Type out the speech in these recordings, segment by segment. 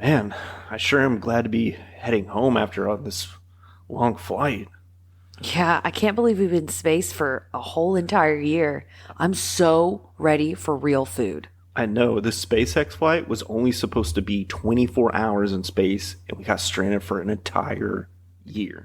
Man, I sure am glad to be heading home after this long flight. Yeah, I can't believe we've been in space for a whole entire year. I'm so ready for real food. I know, this SpaceX flight was only supposed to be 24 hours in space, and we got stranded for an entire year.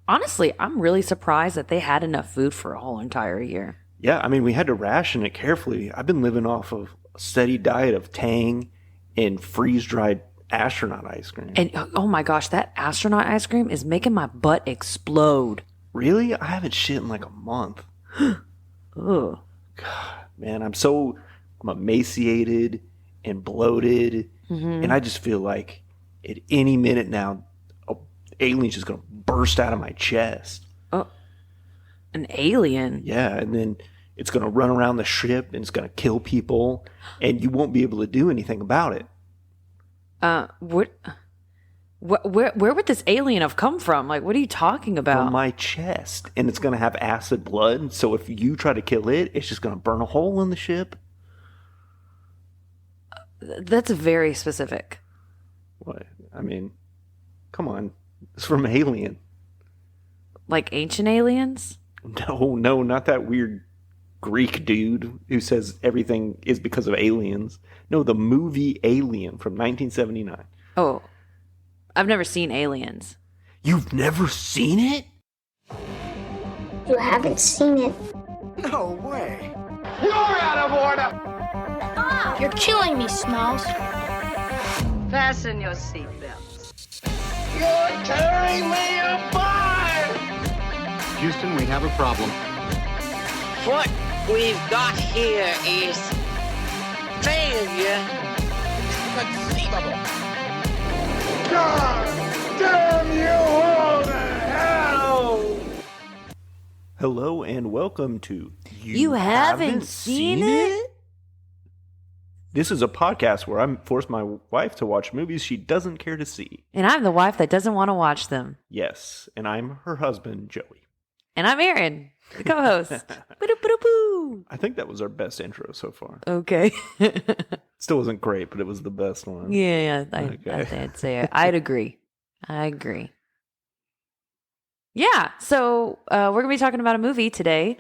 Honestly, I'm really surprised that they had enough food for a whole entire year. Yeah, I mean, we had to ration it carefully. I've been living off of a steady diet of Tang and freeze-dried astronaut ice cream. And oh my gosh, that astronaut ice cream is making my butt explode. Really? I haven't shit in like a month. Ugh. God, man, I'm emaciated and bloated, and I just feel like at any minute now, an alien's just gonna burst out of my chest. Oh, an alien? Yeah, and then it's gonna run around the ship and it's gonna kill people, and you won't be able to do anything about it. Where would this alien have come from? Like, what are you talking about? From my chest, and it's gonna have acid blood. So if you try to kill it, it's just gonna burn a hole in the ship. That's very specific. What? I mean, come on, it's from Alien. Like ancient aliens? No, not that weird Greek dude who says everything is because of aliens. No, the movie Alien from 1979. Oh, I've never seen Aliens. You've never seen it? You haven't seen it. No way. You're out of order. You're killing me, Smalls. Fasten your seatbelts. You're tearing me apart. Houston, we have a problem. What we've got here is failure. Conceivable. God damn you all to hell! Hello and welcome to You haven't seen it? This is a podcast where I force my wife to watch movies she doesn't care to see. And I'm the wife that doesn't want to watch them. Yes, and I'm her husband, Joey. And I'm Erin, the co-host. Ba-do-ba-do-boo. I think that was our best intro so far. Okay. Still wasn't great, but it was the best one. Yeah, Okay. I'd say I'd agree. I agree. Yeah, so we're going to be talking about a movie today.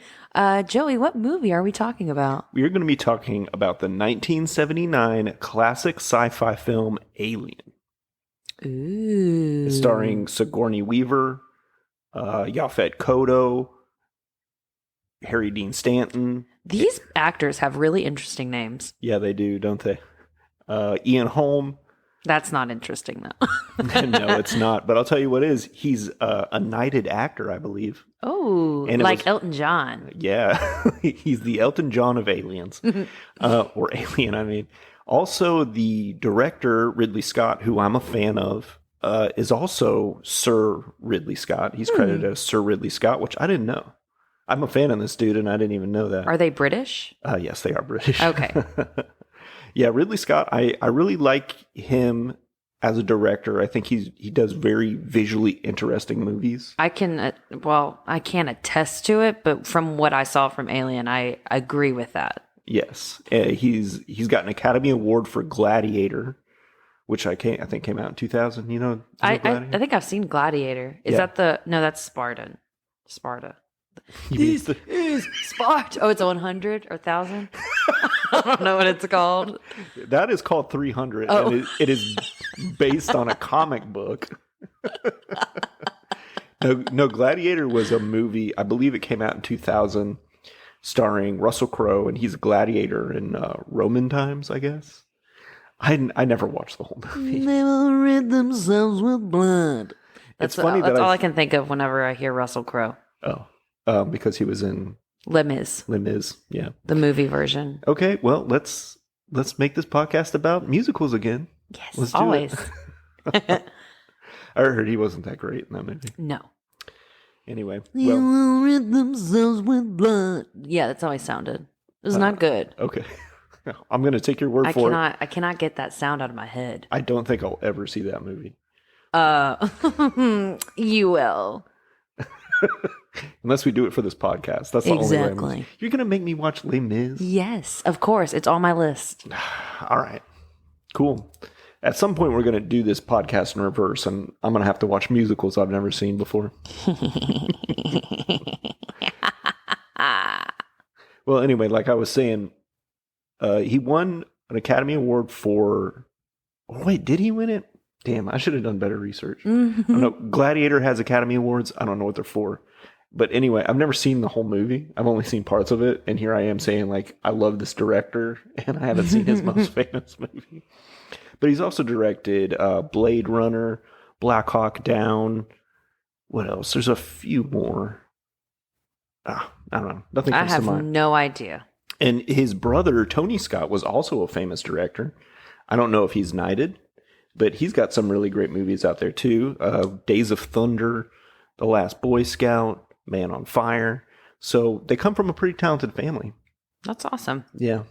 Joey, what movie are we talking about? We are going to be talking about the 1979 classic sci-fi film Alien. Ooh. It's starring Sigourney Weaver, Yaphet Kotto, Harry Dean Stanton. These actors have really interesting names. Yeah, they do, don't they? Ian Holm. That's not interesting, though. No, it's not. But I'll tell you what is. He's a knighted actor, I believe. Oh, And it like was- Elton John. Yeah, he's the Elton John of aliens. Or Alien, I mean. Also, the director, Ridley Scott, who I'm a fan of, is also Sir Ridley Scott. He's credited as Sir Ridley Scott, which I didn't know. I'm a fan of this dude, and I didn't even know that. Are they British? Yes, they are British. Okay. Yeah, Ridley Scott, I really like him as a director. I think he does very visually interesting movies. I can, I can't attest to it, but from what I saw from Alien, I agree with that. Yes, he's got an Academy Award for Gladiator, which I think came out in 2000. You know, I think I've seen Gladiator. Is Yeah. that no, that's Sparta. Sparta. Is Is Sparta. Oh, it's 100 or 1,000? I don't know what it's called. that is called 300, Oh. and it is based on a comic book. No, Gladiator was a movie. I believe it came out in 2000, starring Russell Crowe, and he's a gladiator in Roman times, I guess. I never watched the whole movie. They will rid themselves with blood. It's funny that's that all I can think of whenever I hear Russell Crowe. Because he was in Les Mis, Les Mis. Yeah. the movie version. Okay, well, let's make this podcast about musicals again. Yes, Let's do always. it. I heard he wasn't that great in that movie. No. Anyway, They well, will rid themselves with blood. Yeah, that's how he sounded. It was not good. okay. I'm going to take your word for it. I cannot get that sound out of my head. I don't think I'll ever see that movie. You will. Unless we do it for this podcast. That's the only way. Exactly. You're going to make me watch Les Mis? Yes, of course. It's on my list. All right. Cool. At some point, we're going to do this podcast in reverse, and I'm going to have to watch musicals I've never seen before. Well, anyway, like I was saying, he won an Academy Award for... Oh, wait, did he win it? Damn, I should have done better research. I don't know. Gladiator has Academy Awards. I don't know what they're for. But anyway, I've never seen the whole movie. I've only seen parts of it. And here I am saying, like, I love this director, and I haven't seen his most famous movie. But he's also directed Blade Runner, Black Hawk Down. What else? There's a few more. I don't know. Nothing comes to mind. I have no idea. And his brother, Tony Scott, was also a famous director. I don't know if he's knighted, but he's got some really great movies out there too. Days of Thunder, The Last Boy Scout, Man on Fire. So they come from a pretty talented family. That's awesome. Yeah.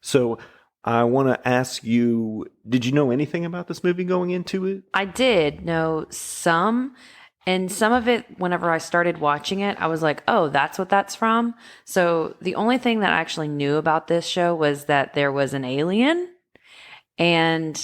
So I want to ask you, did you know anything about this movie going into it? I did know some. And some of it, whenever I started watching it, I was like, oh, that's what that's from. So the only thing that I actually knew about this show was that there was an alien. And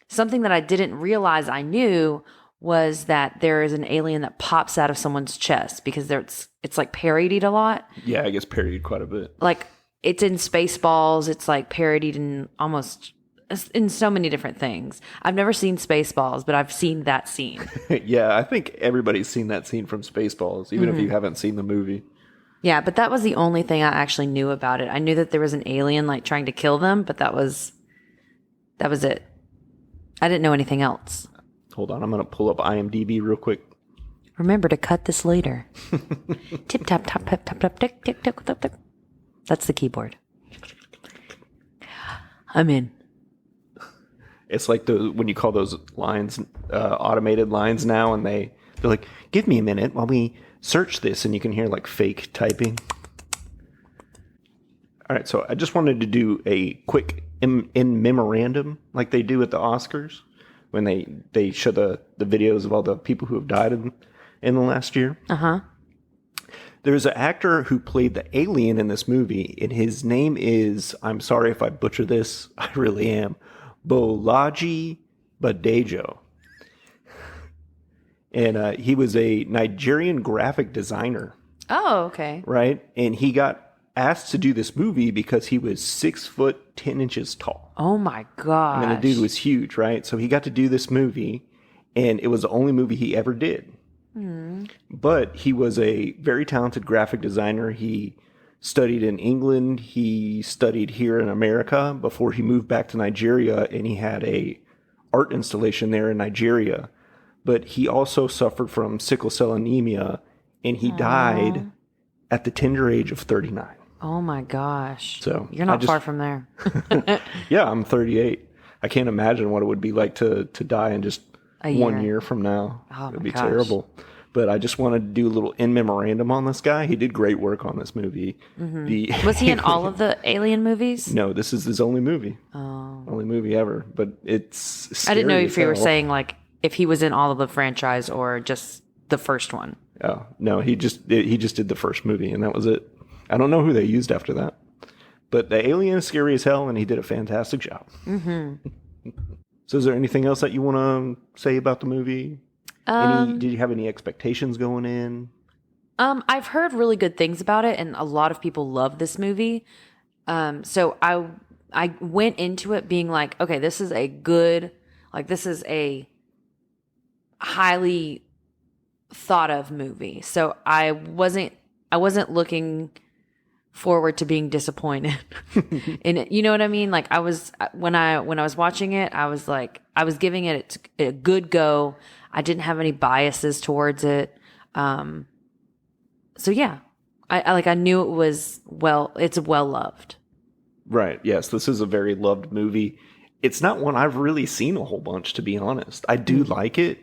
something that I didn't realize I knew was that there is an alien that pops out of someone's chest, because it's like parodied a lot. Yeah, I guess parodied quite a bit. Like, it's in Spaceballs. It's like parodied in almost... in so many different things. I've never seen Spaceballs, but I've seen that scene. Yeah, I think everybody's seen that scene from Spaceballs, even if you haven't seen the movie. Yeah, but that was the only thing I actually knew about it. I knew that there was an alien like trying to kill them, but that was it. I didn't know anything else. Hold on, I'm going to pull up IMDb real quick. Remember to cut this later. Tip tap tap tap tap tap tick tick tick tick tick. That's the keyboard. I'm in. It's like when you call those lines automated lines now, and they're like, give me a minute while we search this, and you can hear like fake typing. All right, so I just wanted to do a quick in memorandum like they do at the Oscars when they show the videos of all the people who have died in the last year. Uh-huh. There's an actor who played the alien in this movie, and his name is, I'm sorry if I butcher this, I really am, Bolaji Badejo. And he was a Nigerian graphic designer. Oh, okay. Right? And he got asked to do this movie because he was 6'10" tall. Oh my gosh. I mean, the dude was huge, right? So he got to do this movie, and it was the only movie he ever did. But he was a very talented graphic designer. He studied in England. He studied here in America before he moved back to Nigeria, and he had a art installation there in Nigeria. But he also suffered from sickle cell anemia, and he died at the tender age of 39. Oh my gosh. So you're not far from there. Yeah, I'm 38. I can't imagine what it would be like to die in just 1 year from now. Oh It'd my be gosh. terrible. But I just wanted to do a little in memorandum on this guy. He did great work on this movie. Was he in all of the Alien movies? No, this is his only movie. Oh. Only movie ever. But it's scary I didn't know if as you were hell. saying like if he was in all of the franchise or just the first one. Oh, no, he just did the first movie, and that was it. I don't know who they used after that. But the alien is scary as hell, and he did a fantastic job. So is there anything else that you want to say about the movie? Did you have any expectations going in? I've heard really good things about it, and a lot of people love this movie. So I went into it being like, okay, this is a highly thought of movie. So I wasn't looking forward to being disappointed in it. You know what I mean? Like when I was watching it, I was like, I was giving it a good go. I didn't have any biases towards it. So yeah, I knew it was it's well loved. Right. Yes, this is a very loved movie. It's not one I've really seen a whole bunch, to be honest. I do like it,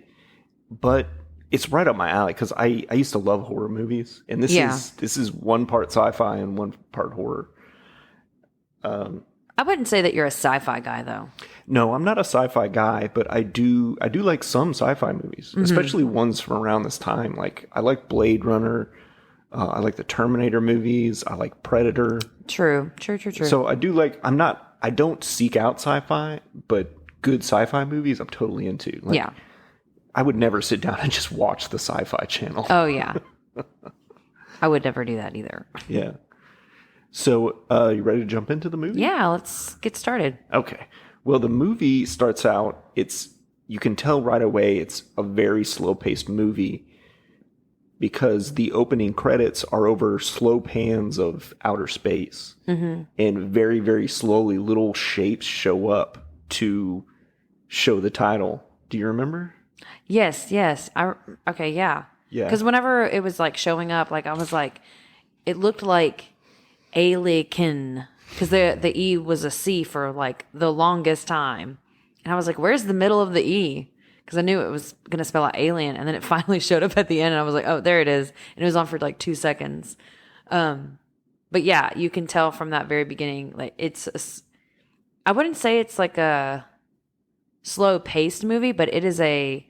but it's right up my alley because I used to love horror movies, and this is one part sci-fi and one part horror. I wouldn't say that you're a sci-fi guy though. No, I'm not a sci-fi guy, but I do like some sci-fi movies, especially ones from around this time. Like I like Blade Runner. I like the Terminator movies. I like Predator. True. So I do like. I'm not I don't seek out sci-fi, but good sci-fi movies I'm totally into. Like, Yeah. I would never sit down and just watch the Sci-Fi Channel. Oh, yeah. I would never do that either. Yeah. So, you ready to jump into the movie? Yeah, let's get started. Okay. Well, the movie starts out, you can tell right away it's a very slow-paced movie because the opening credits are over slow pans of outer space. Mm-hmm. And very, very slowly little shapes show up to show the title. Do you remember? Yes. Okay, yeah. Yeah. Because whenever it was like showing up, like I was like, it looked like alien, because the E was a C for like the longest time. And I was like, where's the middle of the E? Because I knew it was going to spell out alien. And then it finally showed up at the end. And I was like, oh, there it is. And it was on for like 2 seconds. But yeah, you can tell from that very beginning, like I wouldn't say it's like a slow paced movie, but it is a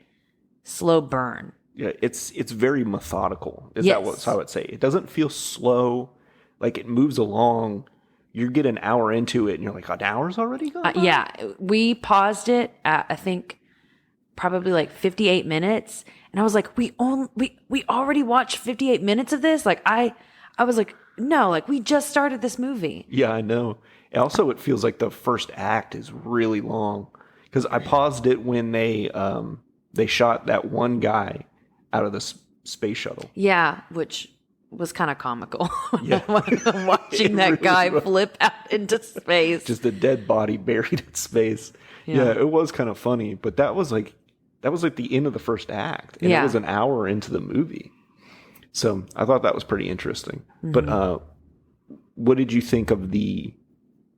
slow burn. Yeah, it's very methodical. Is Yes. that what I would say? It doesn't feel slow. Like it moves along. You get an hour into it and you're like, an hour's already gone? Yeah, we paused it at, I think, probably like 58 minutes. And I was like, we already watched 58 minutes of this? Like, I was like, no, like we just started this movie. Yeah, I know. Also, it feels like the first act is really long. Because I paused it when they shot that one guy out of the space shuttle. Yeah, which was kind of comical. Yeah. Watching that really guy was. flip out into space. Just a dead body buried in space. Yeah, it was kind of funny. But that was like the end of the first act. And Yeah. it was an hour into the movie. So I thought that was pretty interesting. Mm-hmm. But what did you think of the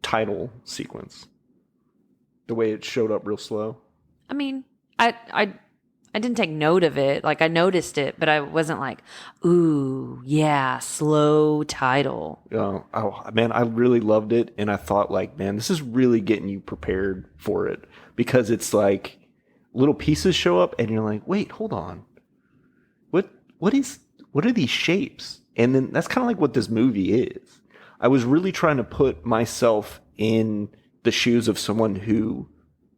title sequence? The way it showed up real slow? I mean, I didn't take note of it. Like I noticed it, but I wasn't like, ooh, yeah, slow title. Oh man, I really loved it. And I thought like, man, this is really getting you prepared for it. Because it's like little pieces show up and you're like, wait, hold on. What are these shapes? And then that's kind of like what this movie is. I was really trying to put myself in the shoes of someone who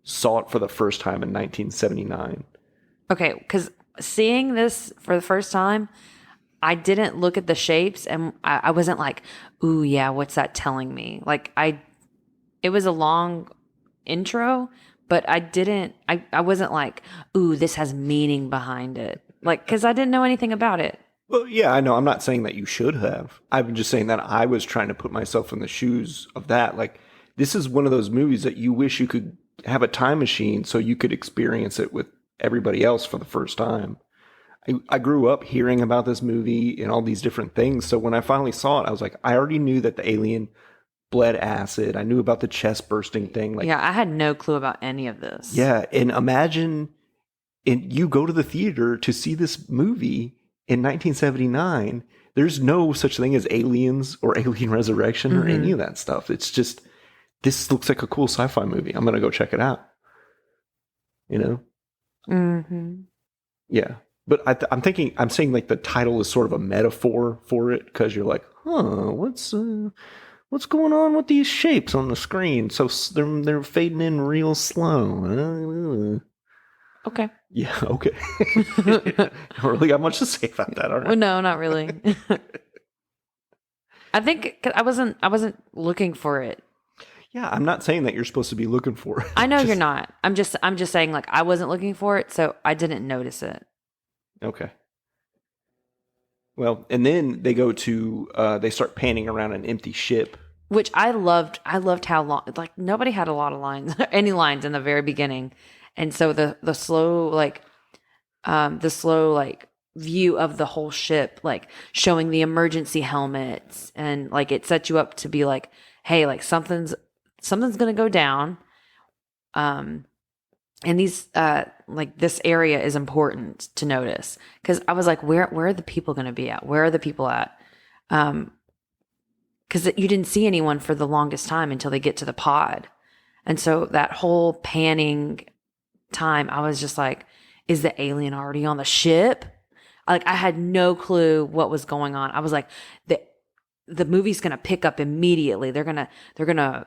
saw it for the first time in 1979. Okay, because seeing this for the first time, I didn't look at the shapes and I wasn't like, ooh, yeah, what's that telling me? Like it was a long intro, but I wasn't like, ooh, this has meaning behind it. Like, because I didn't know anything about it. Well, yeah, I know. I'm not saying that you should have. I'm just saying that I was trying to put myself in the shoes of that. Like, this is one of those movies that you wish you could have a time machine so you could experience it with everybody else for the first time. I grew up hearing about this movie and all these different things. So when I finally saw it, I was like, I already knew that the alien bled acid. I knew about the chest bursting thing. Like, Yeah, I had no clue about any of this. yeah, and imagine you go to the theater to see this movie in 1979. There's no such thing as aliens or alien resurrection or any of that stuff. It's just, this looks like a cool sci-fi movie. I'm going to go check it out. You know? Mm-hmm. Yeah. But I'm saying like the title is sort of a metaphor for it because you're like, what's going on with these shapes on the screen? So they're fading in real slow. Okay. Yeah, okay. I don't really got much to say about that, all right? Well, no, not really. I think 'cause I wasn't looking for it. Yeah, I'm not saying that you're supposed to be looking for it. I know you're not. I'm just saying like I wasn't looking for it, so I didn't notice it. Okay. Well, and then they go to they start panning around an empty ship. Which I loved. I loved how long, like nobody had a lot of lines, any lines in the very beginning. And so the slow view of the whole ship, like showing the emergency helmets, and like it sets you up to be like, hey, like something's gonna go down. And these like this area is important to notice, because I was like, where are the people gonna be at? Where are the people at? Because you didn't see anyone for the longest time until they get to the pod. And so that whole panning time, I was just like, is the alien already on the ship? Like, I had no clue what was going on. I was like, the movie's going to pick up immediately. They're going to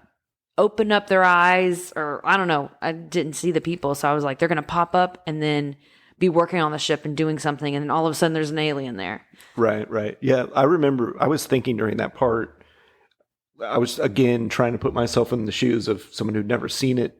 open up their eyes, or I don't know. I didn't see the people. So I was like, they're going to pop up and then be working on the ship and doing something. And then all of a sudden there's an alien there. Right, right. Yeah, I remember I was thinking during that part, I was, again, trying to put myself in the shoes of someone who'd never seen it,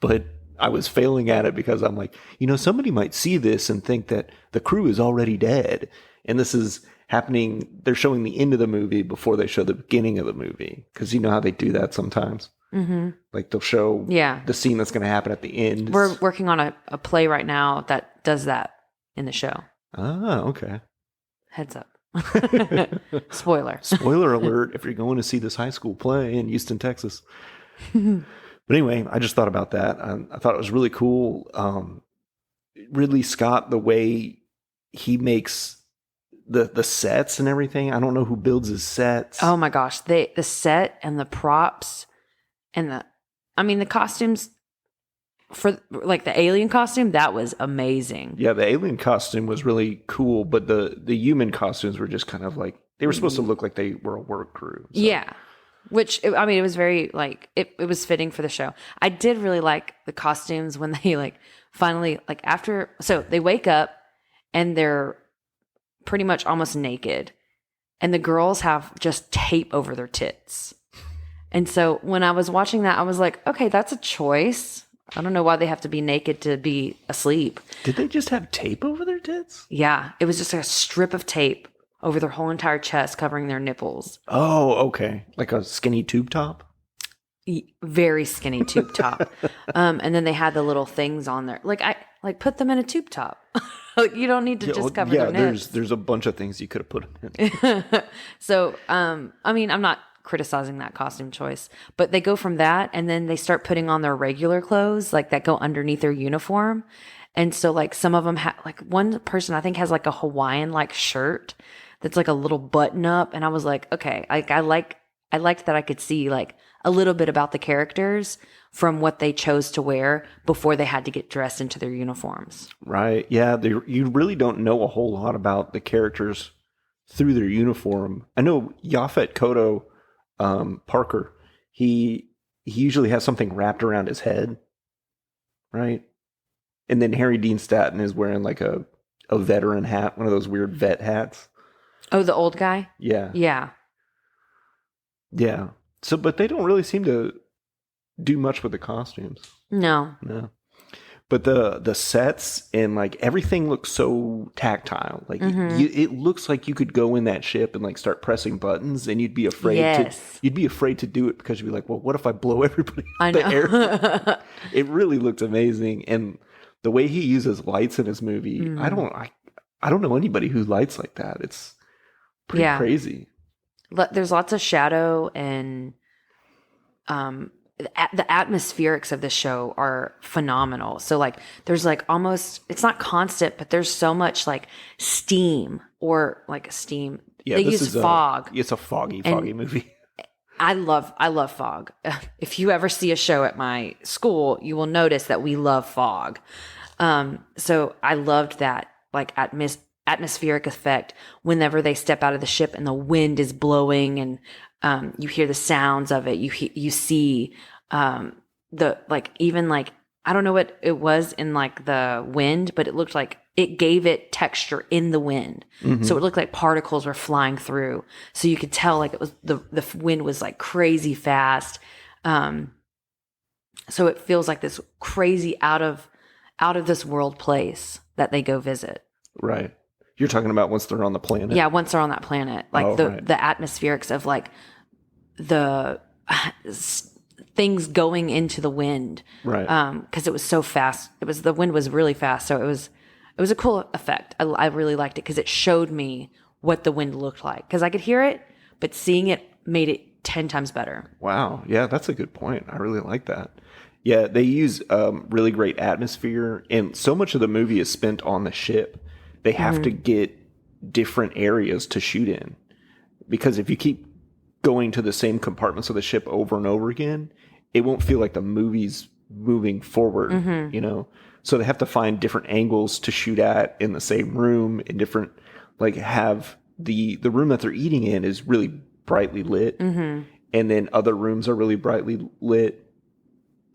but I was failing at it because I'm like, somebody might see this and think that the crew is already dead. And this is happening. They're showing the end of the movie before they show the beginning of the movie. Because you know how they do that sometimes. Mm-hmm. Like they'll show the scene that's going to happen at the end. We're working on a play right now that does that in the show. Ah, okay. Heads up. Spoiler. Spoiler alert if you're going to see this high school play in Houston, Texas. But anyway, I just thought about that. I thought it was really cool. Ridley Scott, the way he makes the sets and everything. I don't know who builds his sets. Oh my gosh. The set and the props and the costumes for like the alien costume, that was amazing. Yeah, the alien costume was really cool, but the human costumes were just kind of like, they were supposed to look like they were a work crew. So. Yeah. Which, it was very, like, it was fitting for the show. I did really like the costumes when they, like, finally, like, after, so they wake up and they're pretty much almost naked. And the girls have just tape over their tits. And so when I was watching that, I was like, okay, that's a choice. I don't know why they have to be naked to be asleep. Did they just have tape over their tits? Yeah. It was just like a strip of tape over their whole entire chest, covering their nipples. Oh, okay. Like a skinny tube top? Very skinny tube top. And then they had the little things on there. Like put them in a tube top. Like you don't need to just cover their nips. There's a bunch of things you could have put in. So, I'm not criticizing that costume choice, but they go from that and then they start putting on their regular clothes, like that go underneath their uniform. And so like some of them have, like one person I think has like a Hawaiian like shirt that's like a little button up. And I was like, okay, I liked that I could see like a little bit about the characters from what they chose to wear before they had to get dressed into their uniforms. Right. Yeah. You really don't know a whole lot about the characters through their uniform. I know Yaphet Kotto, Parker, he usually has something wrapped around his head. Right. And then Harry Dean Stanton is wearing like a veteran hat, one of those weird vet hats. Oh, the old guy? Yeah. Yeah. Yeah. So, but they don't really seem to do much with the costumes. No. But the sets and like everything looks so tactile. Like it looks like you could go in that ship and like start pressing buttons, and you'd be afraid to do it because you'd be like, well, what if I blow everybody out the air? It really looked amazing, and the way he uses lights in his movie, I don't know anybody who lights like that. It's pretty crazy. There's lots of shadow, and the atmospherics of the show are phenomenal. So like there's like almost, it's not constant, but there's so much like steam or like steam. Yeah, they use fog. It's a foggy movie. I love fog. If you ever see a show at my school, you will notice that we love fog. So I loved that like atmospheric effect whenever they step out of the ship and the wind is blowing and you hear the sounds of it. You see the like even like I don't know what it was in like the wind, but it looked like it gave it texture in the wind. Mm-hmm. So it looked like particles were flying through. So you could tell like it was the wind was like crazy fast. So it feels like this crazy out of this world place that they go visit. Right. You're talking about once they're on the planet. Yeah, once they're on that planet, like the atmospherics of like the things going into the wind, right? Because it was so fast. The wind was really fast, so it was a cool effect. I really liked it because it showed me what the wind looked like. Because I could hear it, but seeing it made it 10 times better. Wow, yeah, that's a good point. I really like that. Yeah, they use really great atmosphere, and so much of the movie is spent on the ship. They have to get different areas to shoot in, because if you keep going to the same compartments of the ship over and over again, it won't feel like the movie's moving forward, you know? So they have to find different angles to shoot at in the same room, and different, like have the room that they're eating in is really brightly lit. and then other rooms are really brightly lit.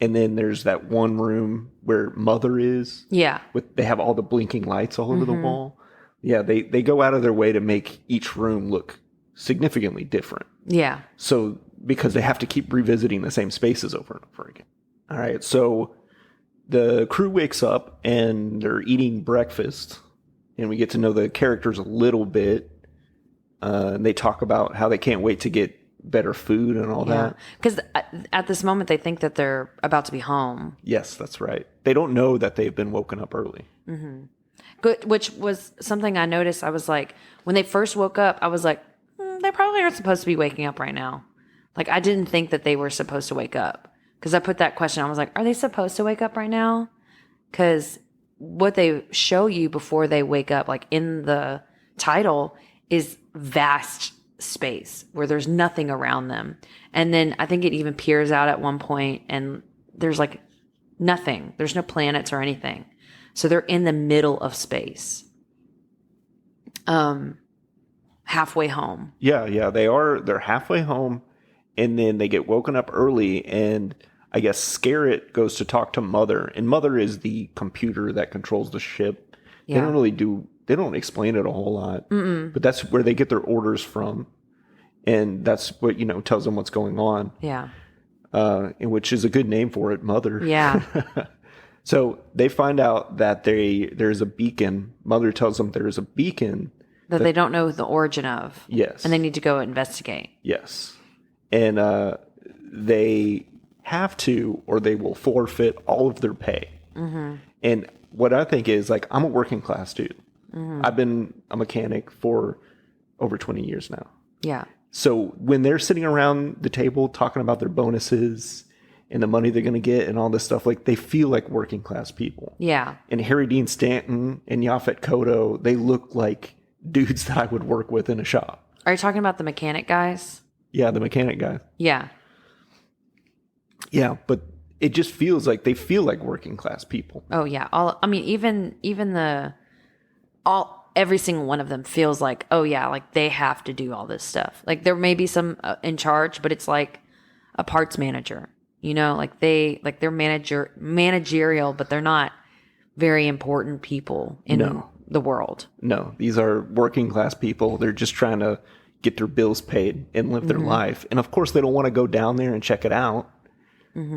And then there's that one room where Mother is. Yeah. They have all the blinking lights all over the wall. Yeah, they go out of their way to make each room look significantly different. Yeah. So, because they have to keep revisiting the same spaces over and over again. All right, so the crew wakes up and they're eating breakfast. And we get to know the characters a little bit. And they talk about how they can't wait to get better food and all that. Because at this moment, they think that they're about to be home. Yes, that's right. They don't know that they've been woken up early. Mm-hmm. Good, which was something I noticed. I was like, when they first woke up, I was like, they probably aren't supposed to be waking up right now. Like, I didn't think that they were supposed to wake up. Because I put that question, I was like, are they supposed to wake up right now? Because what they show you before they wake up, like in the title, is vast space where there's nothing around them. And then I think it even peers out at one point and there's like nothing. There's no planets or anything. So they're in the middle of space. Halfway home. Yeah, they are. They're halfway home and then they get woken up early and I guess Scarrett goes to talk to Mother, and Mother is the computer that controls the ship. Yeah. They don't explain it a whole lot, but that's where they get their orders from. And that's what, tells them what's going on. Yeah. And which is a good name for it, Mother. Yeah. So they find out that there's a beacon. Mother tells them there's a beacon. That they don't know the origin of. Yes. And they need to go investigate. Yes. And they have to, or they will forfeit all of their pay. Mm-hmm. And what I think is, like, I'm a working class dude. Mm-hmm. I've been a mechanic for over 20 years now. Yeah. So when they're sitting around the table talking about their bonuses and the money they're going to get and all this stuff, like, they feel like working class people. Yeah. And Harry Dean Stanton and Yaphet Kotto, they look like dudes that I would work with in a shop. Are you talking about the mechanic guys? Yeah, the mechanic guy. Yeah. Yeah, but it just feels like they feel like working class people. Oh yeah. Every single one of them feels like, oh yeah, like they have to do all this stuff. Like there may be some in charge, but it's like a parts manager, like they're managerial, but they're not very important people in the world. No, these are working class people. They're just trying to get their bills paid and live their life. And of course they don't want to go down there and check it out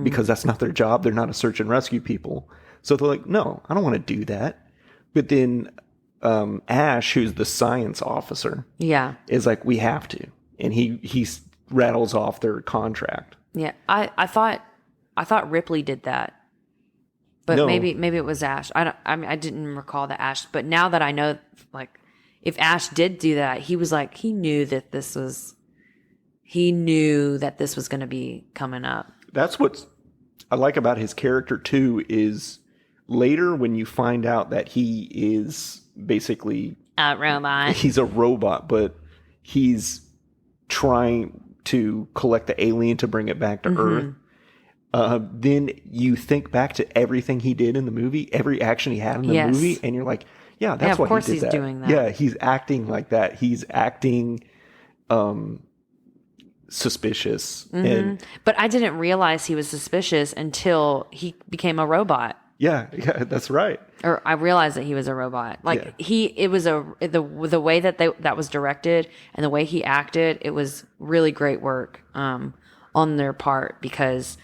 because that's not their job. They're not a search and rescue people. So they're like, no, I don't want to do that. But then Ash, who's the science officer, is like, we have to, and he rattles off their contract. Yeah, I thought Ripley did that, but no. maybe it was Ash. I didn't recall that Ash, but now that I know, like, if Ash did do that, he was like, he knew that this was going to be coming up. That's what I like about his character too. Is later when you find out that he is basically a robot. He's a robot, but he's trying to collect the alien to bring it back to Earth. Then you think back to everything he did in the movie, every action he had in the movie, and you're like, yeah, that's why he did that. Of course he's doing that. Yeah, he's acting like that. He's acting suspicious. But I didn't realize he was suspicious until he became a robot. Yeah, that's right. Or I realized that he was a robot. Like it was the way that was directed and the way he acted. It was really great work on their part, because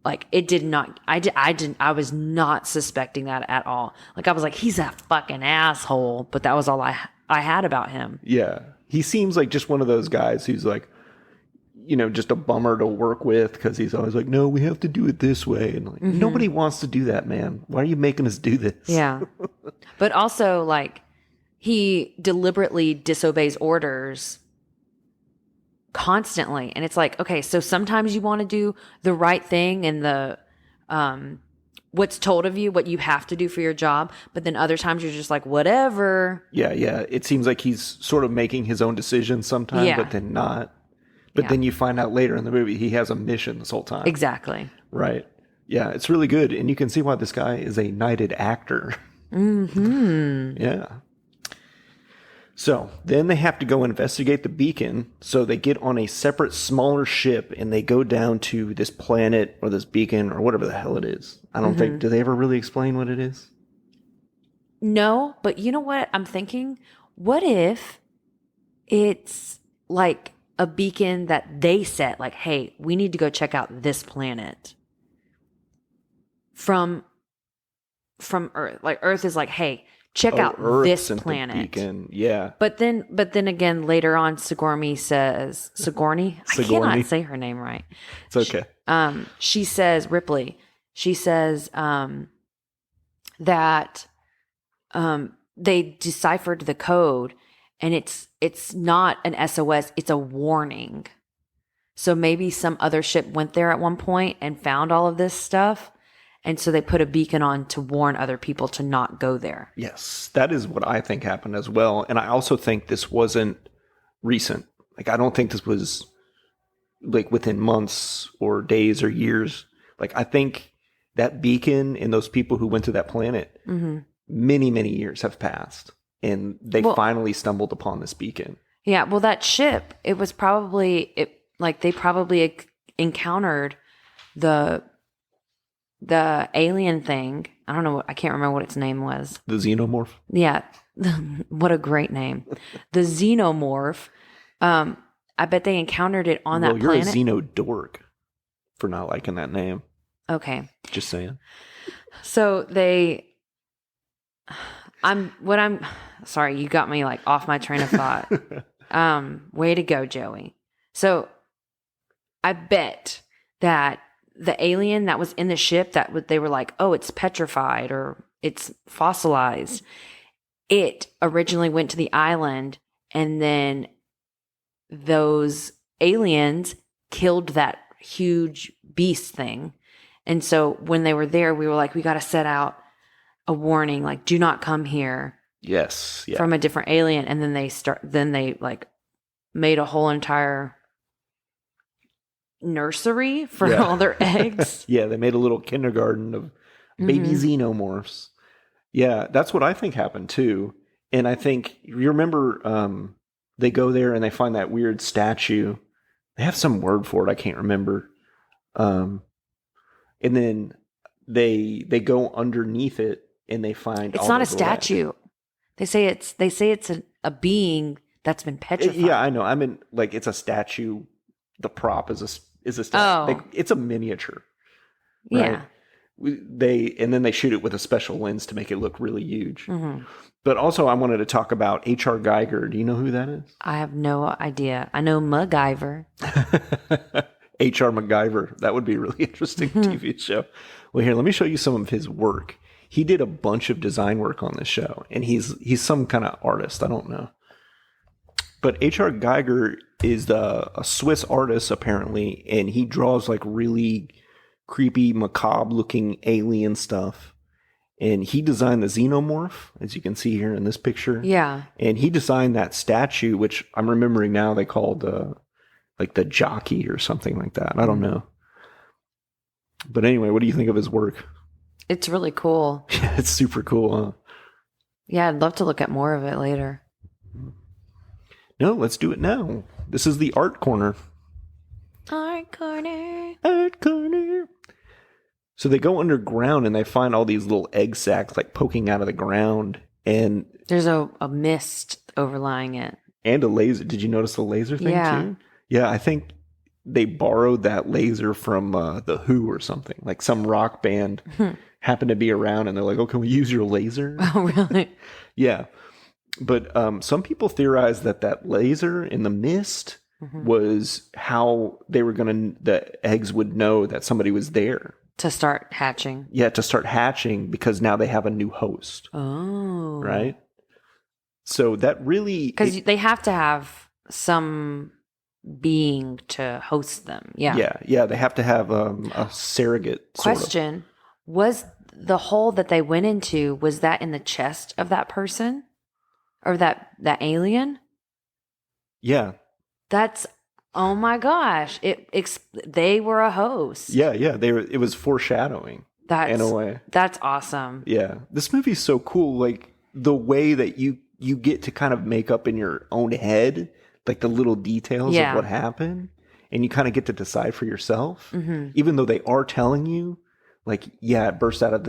like it did not. I was not suspecting that at all. Like I was like, he's a fucking asshole, but that was all I had about him. Yeah, he seems like just one of those guys who's like, just a bummer to work with, because he's always like, no, we have to do it this way. And like, nobody wants to do that, man. Why are you making us do this? Yeah. But also, like, he deliberately disobeys orders constantly. And it's like, okay, so sometimes you want to do the right thing and the what's told of you, what you have to do for your job. But then other times you're just like, whatever. Yeah. It seems like he's sort of making his own decisions sometimes, but then not. But then you find out later in the movie, he has a mission this whole time. Exactly. Right. Yeah, it's really good. And you can see why this guy is a knighted actor. Yeah. So then they have to go investigate the beacon. So they get on a separate, smaller ship and they go down to this planet or this beacon or whatever the hell it is. I don't think, do they ever really explain what it is? No, but you know what I'm thinking? What if it's like a beacon that they set, like, hey, we need to go check out this planet from Earth. Like Earth is like, hey, check out Earth this sent the planet. beacon. Yeah. But then again, later on, Sigourney says, Sigourney? I Sigourney. cannot say her name right. It's okay. She says, Ripley, she says that they deciphered the code and it's not an SOS, it's a warning. So maybe some other ship went there at one point and found all of this stuff. And so they put a beacon on to warn other people to not go there. Yes, that is what I think happened as well. And I also think this wasn't recent. Like, I don't think this was like within months or days or years. Like, I think that beacon and those people who went to that planet, many, many years have passed. And they finally stumbled upon this beacon. Yeah, well, that ship, it was probably, they probably encountered the alien thing. I don't know. I can't remember what its name was. The xenomorph? Yeah. What a great name. The xenomorph. I bet they encountered it on that planet. You're a xenodork for not liking that name. Okay. Just saying. So sorry, you got me like off my train of thought. Way to go, Joey. So I bet that the alien that was in the ship they were like, oh, it's petrified or it's fossilized. It originally went to the island and then those aliens killed that huge beast thing. And so when they were there, we were like, we got to set out a warning, like, do not come here. Yes. Yeah. From a different alien. And then they like made a whole entire nursery for all their eggs. Yeah, they made a little kindergarten of baby xenomorphs. Yeah, that's what I think happened too. And I think, you remember, they go there and they find that weird statue. They have some word for it, I can't remember. And then they go underneath it and they find it's all not a those little eggs. statue. They say it's a being that's been petrified. Yeah, I know. I mean, like, it's a statue. The prop is a statue. Oh. It's a miniature. Right? Yeah. And then they shoot it with a special lens to make it look really huge. But also, I wanted to talk about H.R. Geiger. Do you know who that is? I have no idea. I know MacGyver. H.R. MacGyver. That would be a really interesting TV show. Well, here, let me show you some of his work. He did a bunch of design work on this show, and he's some kind of artist. I don't know. But H.R. Geiger is a Swiss artist, apparently, and he draws like really creepy, macabre-looking alien stuff. And he designed the xenomorph, as you can see here in this picture. Yeah. And he designed that statue, which I'm remembering now they called like the jockey or something like that. I don't know. But anyway, what do you think of his work? It's really cool. Yeah, it's super cool, huh? Yeah, I'd love to look at more of it later. No, let's do it now. This is the art corner. Art corner. Art corner. So they go underground and they find all these little egg sacs like poking out of the ground. And there's a mist overlying it. And a laser. Did you notice the laser thing too? Yeah, I think they borrowed that laser from The Who or something. Like some rock band happened to be around and they're like, oh, can we use your laser? Oh, really? Yeah. But some people theorize that laser in the mist was how the eggs would know that somebody was there. To start hatching. Yeah, to start hatching because now they have a new host. Oh. Right? So that really... Because they have to have some being to host them. Yeah. Yeah, they have to have a surrogate. Question. Was the hole that they went into, was that in the chest of that person? Or that alien? Yeah. That's... Oh my gosh! They were a host. Yeah. It was foreshadowing. In a way. That's awesome. Yeah, this movie is so cool. Like the way that you get to kind of make up in your own head, like the little details of what happened. And you kind of get to decide for yourself, even though they are telling you, like, yeah, it burst out of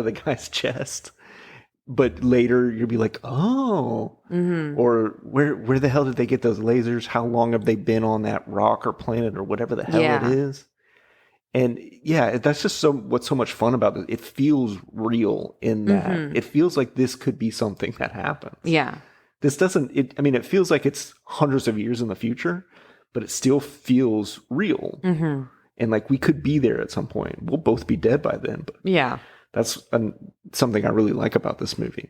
the guy's chest. But later you'll be like, oh, or where the hell did they get those lasers? How long have they been on that rock or planet or whatever the hell it is? And yeah, that's just what's so much fun about it. It feels real in that. It feels like this could be something that happens. Yeah. This doesn't, it feels like it's hundreds of years in the future, but it still feels real. And like we could be there at some point. We'll both be dead by then. But yeah. That's something I really like about this movie.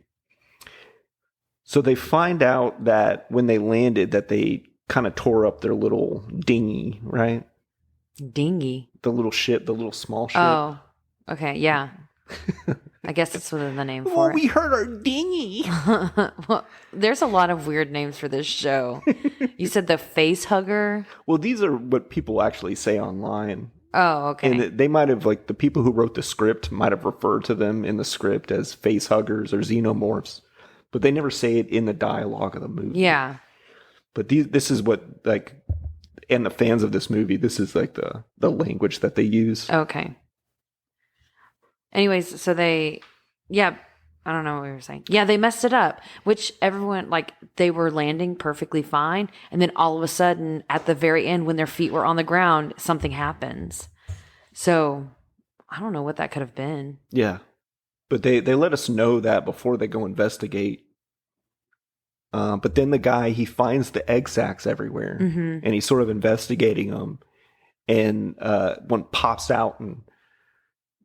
So they find out that when they landed that they kind of tore up their little dinghy, right? Dinghy? The little ship, the little small ship. Oh, okay. Yeah. I guess that's what the name for well, it. we heard our dinghy. Well, there's a lot of weird names for this show. You said the face hugger. Well, these are what people actually say online. Oh, okay. And they might have, like, the people who wrote the script might have referred to them in the script as face huggers or xenomorphs, but they never say it in the dialogue of the movie. Yeah. But this is what, like, and the fans of this movie, this is like the language that they use. Okay. Anyways, so I don't know what we were saying. Yeah, they messed it up, which everyone, like, they were landing perfectly fine. And then all of a sudden, at the very end, when their feet were on the ground, something happens. So I don't know what that could have been. Yeah. But they let us know that before they go investigate. But then the guy, he finds the egg sacs everywhere. And he's sort of investigating them. And one pops out and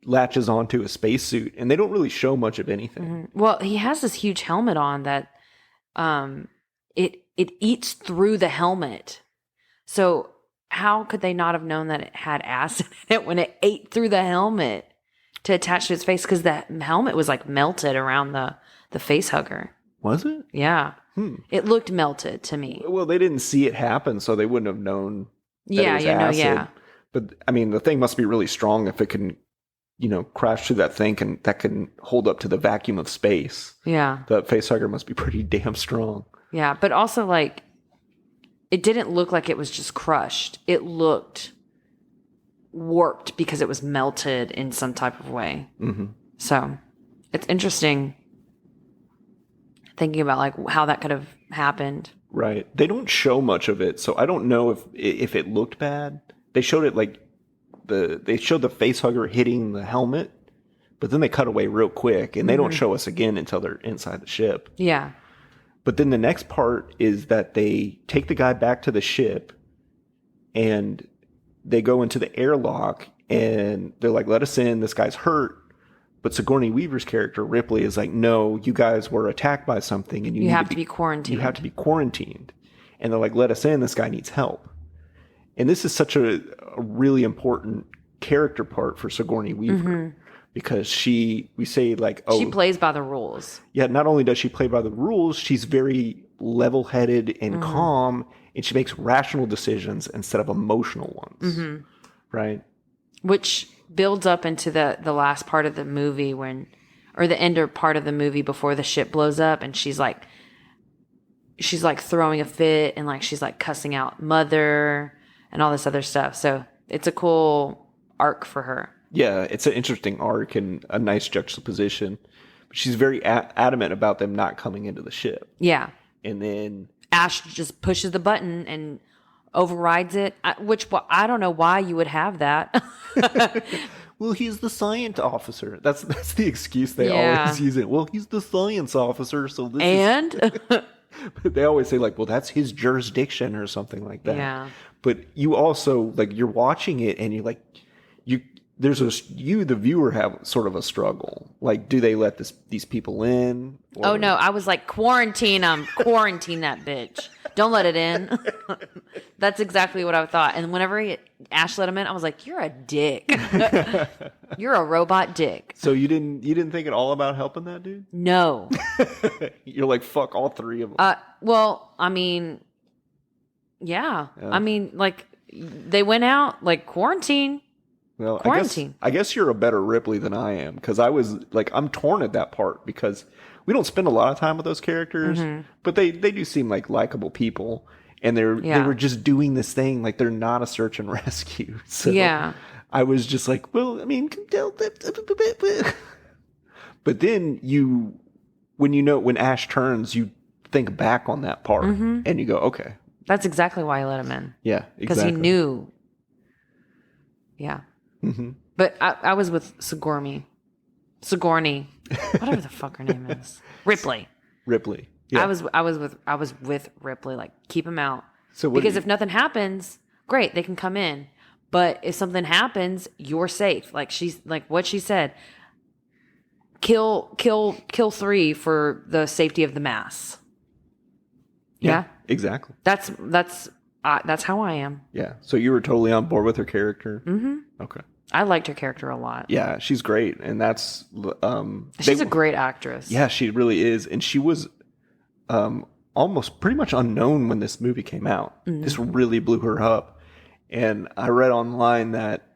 latches onto a spacesuit, and they don't really show much of anything. Well, he has this huge helmet on that it eats through the helmet. So how could they not have known that it had acid in it when it ate through the helmet to attach to its face? Because the helmet was like melted around the face hugger. Was it? Yeah. It looked melted to me. Well, they didn't see it happen, so they wouldn't have known that it was acid. Yeah. But I mean, the thing must be really strong if it can, crash through that thing and that can hold up to the vacuum of space. Yeah. The facehugger must be pretty damn strong. Yeah, but also, like, it didn't look like it was just crushed. It looked warped because it was melted in some type of way. So it's interesting thinking about, like, how that could have happened. Right. They don't show much of it, so I don't know if it looked bad. They showed it like they showed the facehugger hitting the helmet, but then they cut away real quick, and they don't show us again until they're inside the ship. Yeah. But then the next part is that they take the guy back to the ship, and they go into the airlock, and they're like, let us in, this guy's hurt. But Sigourney Weaver's character, Ripley, is like, no, you guys were attacked by something, and you have to be quarantined. You have to be quarantined. And they're like, let us in, this guy needs help. And this is such a really important character part for Sigourney Weaver, because we say like, oh, she plays by the rules. Yeah, not only does she play by the rules, she's very level-headed and calm, and she makes rational decisions instead of emotional ones, right? Which builds up into the last part of the movie or the end part of the movie before the ship blows up, and she's like throwing a fit, and like she's like cussing out Mother and all this other stuff. So it's a cool arc for her. Yeah, it's an interesting arc and a nice juxtaposition. But she's very adamant about them not coming into the ship. Yeah. And then Ash just pushes the button and overrides it, which I don't know why you would have that. Well, he's the science officer. That's the excuse they always use it. Well, he's the science officer, so this and they always say like, well, that's his jurisdiction or something like that. Yeah. But you also like you're watching it and you're like the viewer have sort of a struggle. Like, do they let these people in? Or... Oh no, I was like, quarantine them, quarantine that bitch. Don't let it in. That's exactly what I thought. And whenever Ash let him in, I was like, you're a dick. You're a robot dick. So you didn't think at all about helping that dude? No. You're like, fuck all three of them. Well, I mean, yeah. I mean, like, they went out, like, quarantine. Well, Quarantine. I guess you're a better Ripley than I am, because I was like, I'm torn at that part because we don't spend a lot of time with those characters, but they do seem like likable people, and they were just doing this thing like they're not a search and rescue. So Yeah. I was just like, well, I mean, but then when Ash turns, you think back on that part and you go, okay, That's exactly why I let him in. yeah, Because exactly. he knew. Yeah. But I was with Sigourney, whatever the fuck her name is, Ripley. Ripley. Yeah. I was with Ripley. Like, keep him out. So Because if nothing happens, great, they can come in. But if something happens, you're safe. Like what she said. Kill 3 for the safety of the mass. Yeah. Exactly. That's how I am. Yeah. So you were totally on board with her character. Okay. I liked her character a lot. Yeah, she's great, and that's She's a great actress. Yeah, she really is, and she was almost pretty much unknown when this movie came out. This really blew her up, and I read online that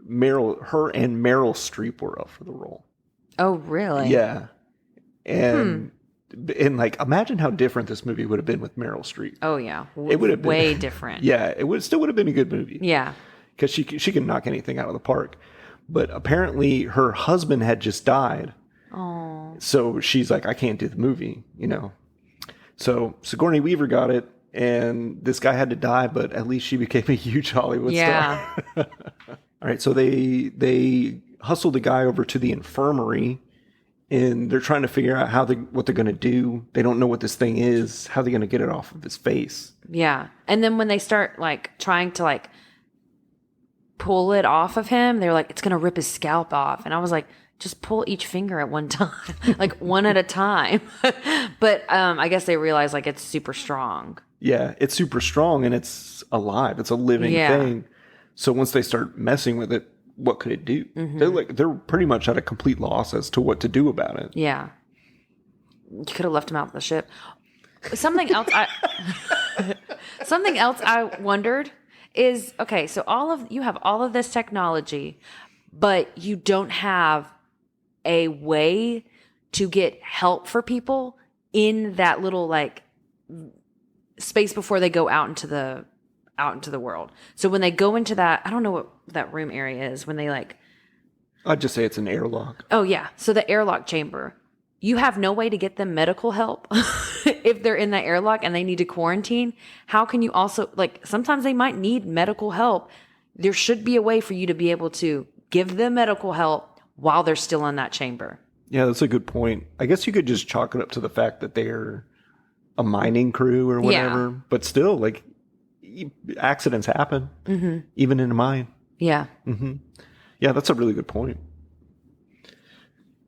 her and Meryl Streep were up for the role. Oh, really? Yeah, and like, imagine how different this movie would have been with Meryl Streep. Oh, yeah. It would have been way different. Yeah, still would have been a good movie. Yeah. Because she can knock anything out of the park. But apparently her husband had just died. Oh. So she's like, I can't do the movie, So Sigourney Weaver got it, and this guy had to die, but at least she became a huge Hollywood star. All right, so they hustled the guy over to the infirmary, and they're trying to figure out what they're going to do. They don't know what this thing is, how they're going to get it off of his face. Yeah. And then when they start trying to pull it off of him, they're like, it's going to rip his scalp off. And I was like, just pull each finger at one time, one at a time. But I guess they realize it's super strong. Yeah, it's super strong, and it's alive. It's a living thing. So once they start messing with it, what could it do? They're pretty much at a complete loss as to what to do about it. Yeah. You could have left him out the ship. Something else I wondered is, okay, so you have all of this technology, but you don't have a way to get help for people in that little space before they go out into the world. So when they go into that, I don't know what that room area is, when they I'd just say it's an airlock. Oh yeah. So the airlock chamber, you have no way to get them medical help if they're in that airlock and they need to quarantine. How can you also, sometimes they might need medical help. There should be a way for you to be able to give them medical help while they're still in that chamber. Yeah, that's a good point. I guess you could just chalk it up to the fact that they're a mining crew or whatever. Yeah. But still, accidents happen, even in a mine. Yeah. Yeah, that's a really good point.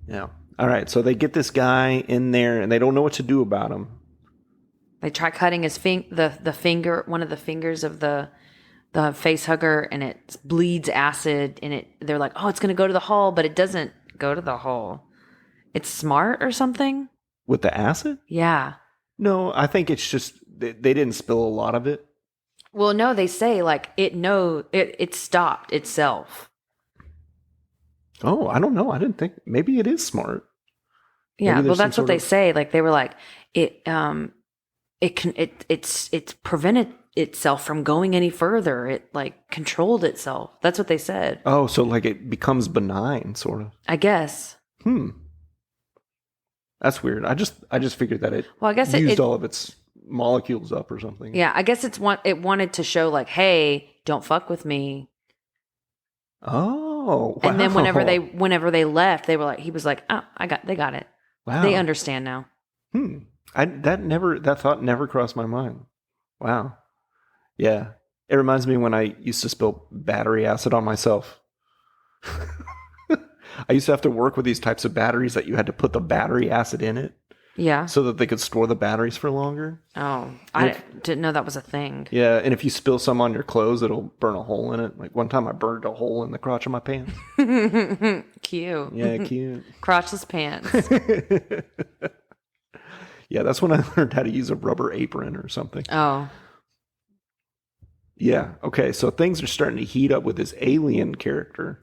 Yeah. All right, so they get this guy in there, and they don't know what to do about him. They try cutting his the finger, one of the fingers of the face hugger, and it bleeds acid, and they're like, oh, it's going to go to the hull, but it doesn't go to the hull. It's smart or something? With the acid? Yeah. No, I think it's just they didn't spill a lot of it. Well, no, they say it stopped itself. Oh, I don't know. I didn't think, maybe it is smart. Yeah, well, that's what they say. They were like, it's prevented itself from going any further. It controlled itself. That's what they said. Oh, so it becomes benign, sort of. I guess. That's weird. I just figured that it used all of its molecules up or something. Yeah, I guess it wanted to show hey, don't fuck with me. Oh, wow. And then whenever they left, he was like, oh, they got it. Wow. They understand now. That thought never crossed my mind. Wow. Yeah. It reminds me when I used to spill battery acid on myself. I used to have to work with these types of batteries that you had to put the battery acid in it. Yeah. So that they could store the batteries for longer. Oh, I didn't know that was a thing. Yeah, and if you spill some on your clothes, it'll burn a hole in it. One time I burned a hole in the crotch of my pants. Cute. Yeah, cute. Crotchless pants. Yeah, that's when I learned how to use a rubber apron or something. Oh. Yeah. Okay. So things are starting to heat up with this alien character.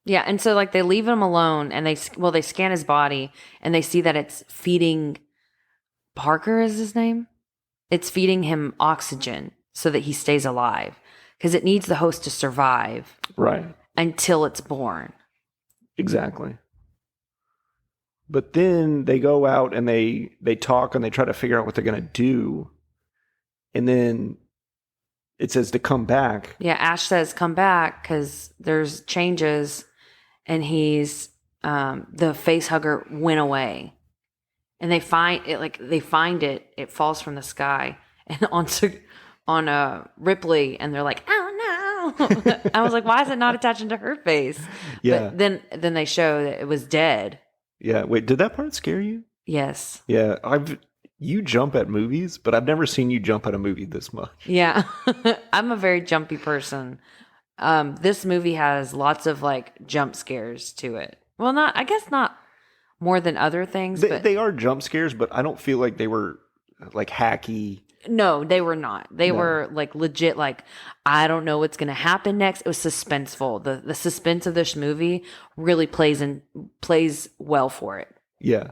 Yeah, and so like they leave him alone, and they scan his body, and they see that it's feeding Parker is his name. It's feeding him oxygen so that he stays alive because it needs the host to survive Right. until it's born. Exactly. But then they go out and they talk and they try to figure out what they're going to do. And then it says to come back. Yeah, Ash says come back because there's changes, and he's the face hugger went away, and they find it. Like they find it, it falls from the sky and on Ripley, and they're like, oh no! I was like, why is it not attaching to her face? Yeah. But then they show that it was dead. Yeah. Wait, did that part scare you? Yes. Yeah. You jump at movies, but I've never seen you jump at a movie this much. Yeah. I'm a very jumpy person. This movie has lots of like jump scares to it. Well, I guess not more than other things, but They are jump scares, but I don't feel like they were like hacky. no, they were not. They No. were like legit, like, I don't know what's going to happen next. It was suspenseful. The suspense of this movie really plays well for it. Yeah.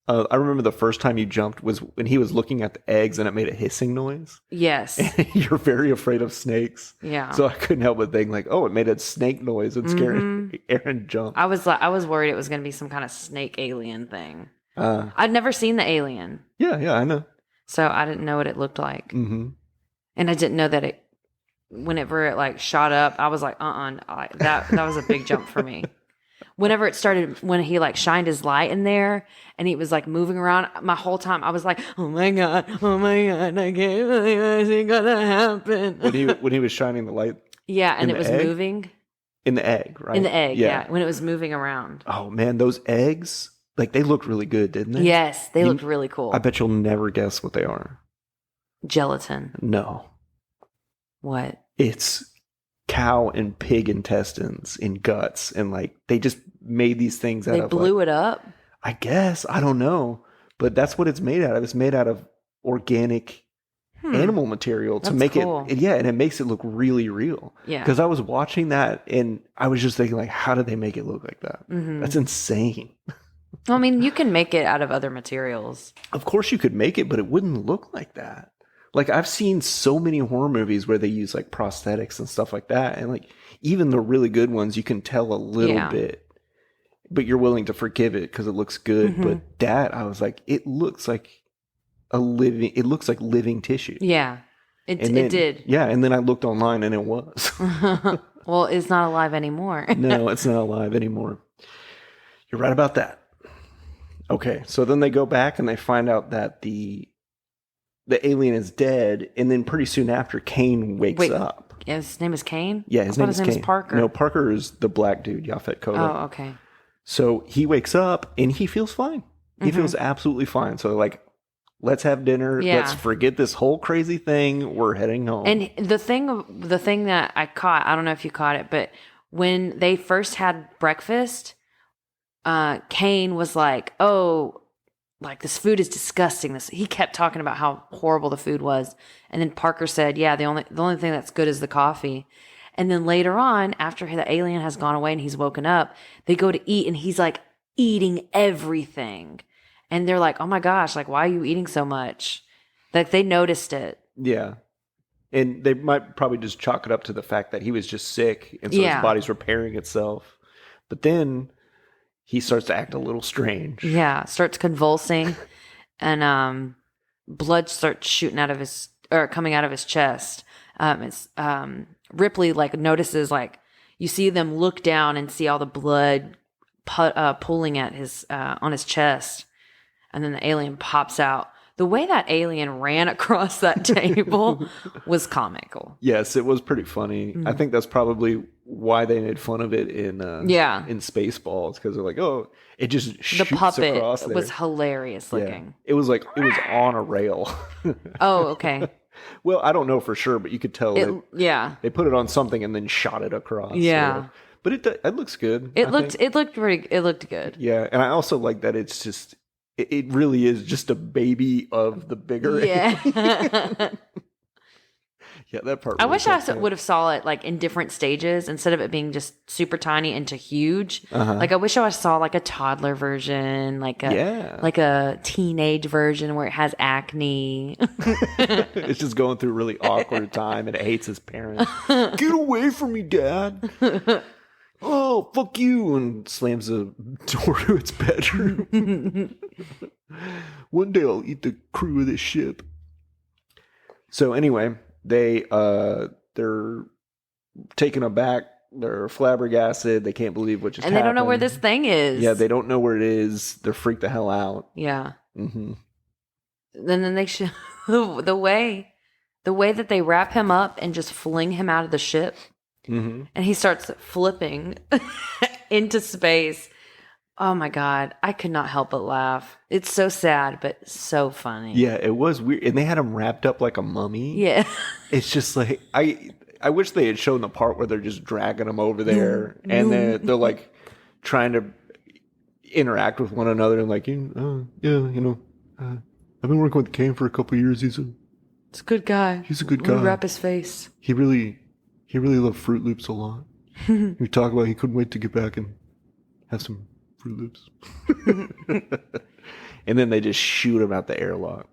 I remember the first time you jumped was when he was looking at the eggs and it made a hissing noise. Yes. You're very afraid of snakes. Yeah. So I couldn't help but think like, oh, it made a snake noise and scared Erin jump. I was worried it was going to be some kind of snake alien thing. Yeah, I'd never seen the alien, I know. so I didn't know what it looked like. Mm-hmm. And I didn't know that whenever it like shot up, I was like, that was a big jump for me. Whenever it started, when he like shined his light in there and he was like moving around, my whole time I was like, oh my God, I can't believe it's gonna happen. When he was shining the light Yeah, and in it the was egg? moving. in the egg, right? In the egg, yeah. When it was moving around. Oh man, those eggs, like they looked really good, didn't they? Yes, they looked really cool. I bet you'll never guess what they are. Gelatin. No. What? It's cow and pig intestines and guts, and like they just made these things out They of blew like, it up? I guess, I don't know, but that's what it's made out of. It's made out of organic animal material to That's make cool. it, and it makes it look really real. Yeah. Because I was watching that and I was just thinking like, how did they make it look like that? Mm-hmm. That's insane. I mean, you can make it out of other materials. Of course you could make it, but it wouldn't look like that. Like I've seen so many horror movies where they use like prosthetics and stuff like that. And like even the really good ones, you can tell a little bit, but you're willing to forgive it because it looks good. Mm-hmm. But that, I was like, it looks like living tissue. Yeah, it did. Yeah. And then I looked online and it was. Well, it's not alive anymore. No, it's not alive anymore. You're right about that. Okay. So then they go back and they find out that the alien is dead, and then pretty soon after, Kane wakes up. Yeah, his name is Kane? Yeah, his name is Kane. Parker. No, Parker is the black dude, Yaphet Kotto. Oh, okay. So he wakes up, and he feels fine. He feels absolutely fine. So, like, let's have dinner. Yeah. Let's forget this whole crazy thing. We're heading home. And the thing that I caught, I don't know if you caught it, but when they first had breakfast, Kane was like, oh, like this food is disgusting. He kept talking about how horrible the food was. And then Parker said, yeah, the only thing that's good is the coffee. And then later on, after the alien has gone away and he's woken up, they go to eat and he's like eating everything. And they're like, oh my gosh, like, why are you eating so much? Like they noticed it. Yeah. And they might probably just chalk it up to the fact that he was just sick, and so his body's repairing itself. But then he starts to act a little strange. Yeah, starts convulsing, and blood starts shooting out of coming out of his chest. Ripley like notices, like you see them look down and see all the blood pulling at his on his chest, and then the alien pops out. The way that alien ran across that table was comical. Yes, it was pretty funny. I think that's probably why they made fun of it in Spaceballs, because they're like, oh, it just shoots The puppet across there. was hilarious looking. It was like it was on a rail. Oh, okay. Well, I don't know for sure, but you could tell they put it on something and then shot it across. Yeah. But it looks good. It looked good. Yeah, and I also like that it's just it really is just a baby of the bigger. Yeah. Yeah, that part. I really wish I cracked me up. would have saw it like in different stages instead of it being just super tiny into huge. Like I wish I saw like a toddler version, like a teenage version where it has acne. It's just going through a really awkward time and it hates his parents. Get away from me, Dad. Oh, fuck you. And slams the door to its bedroom. One day I'll eat the crew of this ship. So anyway, they're taken aback. They're flabbergasted. They can't believe what just happened. And they don't know where this thing is. Yeah, they don't know where it is. They're freaked the hell out. Yeah. Mm-hmm. And then they show the way that they wrap him up and just fling him out of the ship. Mm-hmm. And he starts flipping into space. Oh my God. I could not help but laugh. It's so sad, but so funny. Yeah, it was weird. And they had him wrapped up like a mummy. Yeah. It's just like, I wish they had shown the part where they're just dragging him over there. And they're like trying to interact with one another. And like, I've been working with Kane for a couple of years. He's a good guy. He's a good We guy. wrap his face. He really loved Fruit Loops a lot. We talk about he couldn't wait to get back and have some Fruit Loops. And then they just shoot him out the airlock.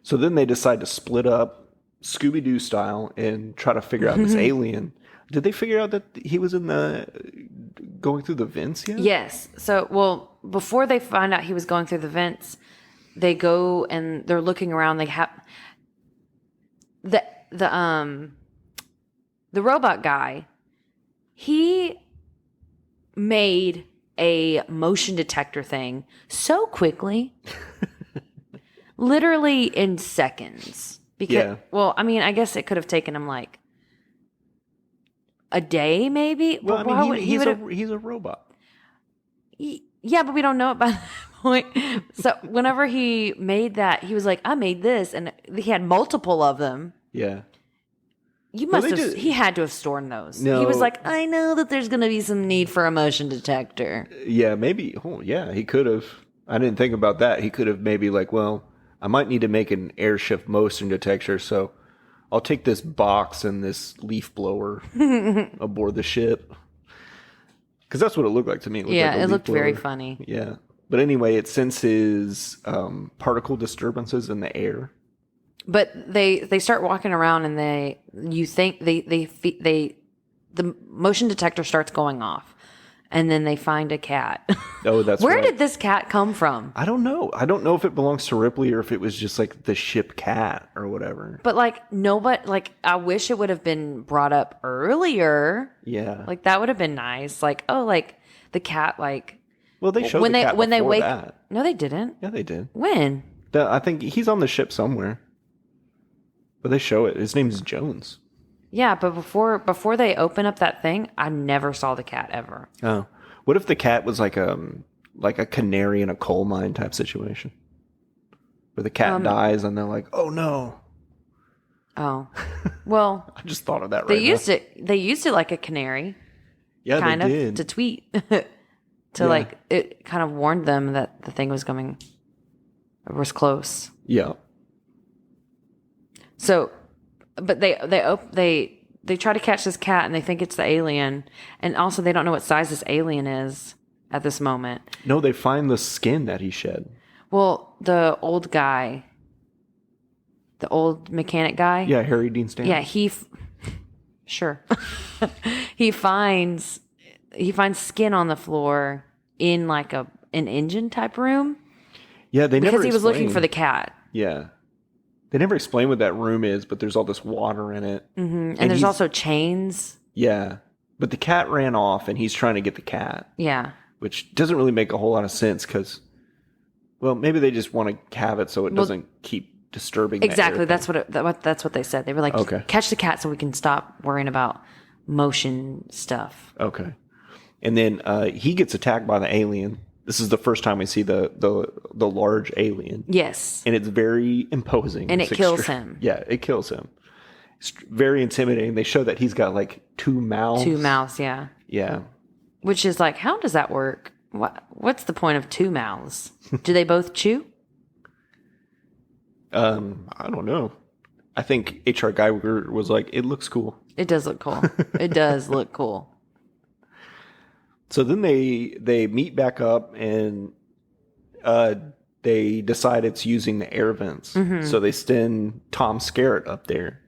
So then they decide to split up Scooby-Doo style and try to figure out this alien. Did they figure out that he was going through the vents yet? Yes. So, well, before they find out he was going through the vents, they go and they're looking around. They have the robot guy. He made a motion detector thing so quickly, literally in seconds. Because, well, I mean, I guess it could have taken him like a day, maybe. Well, I mean, he's a robot. Yeah, but we don't know it by that point. So whenever he made that, he was like, "I made this," and he had multiple of them. Yeah. He had to have stored those. No. He was like, I know that there's going to be some need for a motion detector. Yeah, maybe. Oh, yeah, he could have. I didn't think about that. He could have maybe like, well, I might need to make an airship motion detector, so I'll take this box and this leaf blower aboard the ship. Because that's what it looked like to me. It looked very funny. Yeah. But anyway, it senses particle disturbances in the air. But they start walking around and the motion detector starts going off, and then they find a cat. Oh, that's where right. did this cat come from? I don't know. I don't know if it belongs to Ripley or if it was just like the ship cat or whatever. But I wish it would have been brought up earlier. Yeah, like that would have been nice. Like, oh, like the cat, like. Well, they showed the cat when they before wake. that. No, they didn't. Yeah, they did. When? I think he's on the ship somewhere. But they show it. His name's Jones. Yeah, but before they open up that thing, I never saw the cat ever. Oh, what if the cat was like a canary in a coal mine type situation, where the cat dies and they're like, "Oh no." Oh, well, I just thought of that. They used it like a canary. Yeah, kind they of did. to tweet like it kind of warned them that the thing was was close. Yeah. So, but they try to catch this cat and they think it's the alien, and also they don't know what size this alien is at this moment. No, they find the skin that he shed. Well, the old guy, the old mechanic guy. Yeah, Harry Dean Stanton. Yeah, sure. he finds skin on the floor in like an engine type room. Yeah, because he was looking for the cat. Yeah. They never explain what that room is, but there's all this water in it. Mm-hmm. And there's also chains. Yeah. But the cat ran off, and he's trying to get the cat. Yeah. Which doesn't really make a whole lot of sense, because, well, maybe they just want to have it so it doesn't keep disturbing. Exactly. That's what they said. They were like, okay, catch the cat so we can stop worrying about motion stuff. Okay. And then he gets attacked by the alien. This is the first time we see the large alien. Yes. And it's very imposing. And it kills him. Yeah, it kills him. It's very intimidating. They show that he's got like 2 mouths. 2 mouths, yeah. Yeah. Which is like, how does that work? What's the point of 2 mouths? Do they both chew? I don't know. I think H.R. Geiger was like, it looks cool. It does look cool. It does look cool. So then they meet back up and they decide it's using the air vents. So they send Tom Skerritt up there,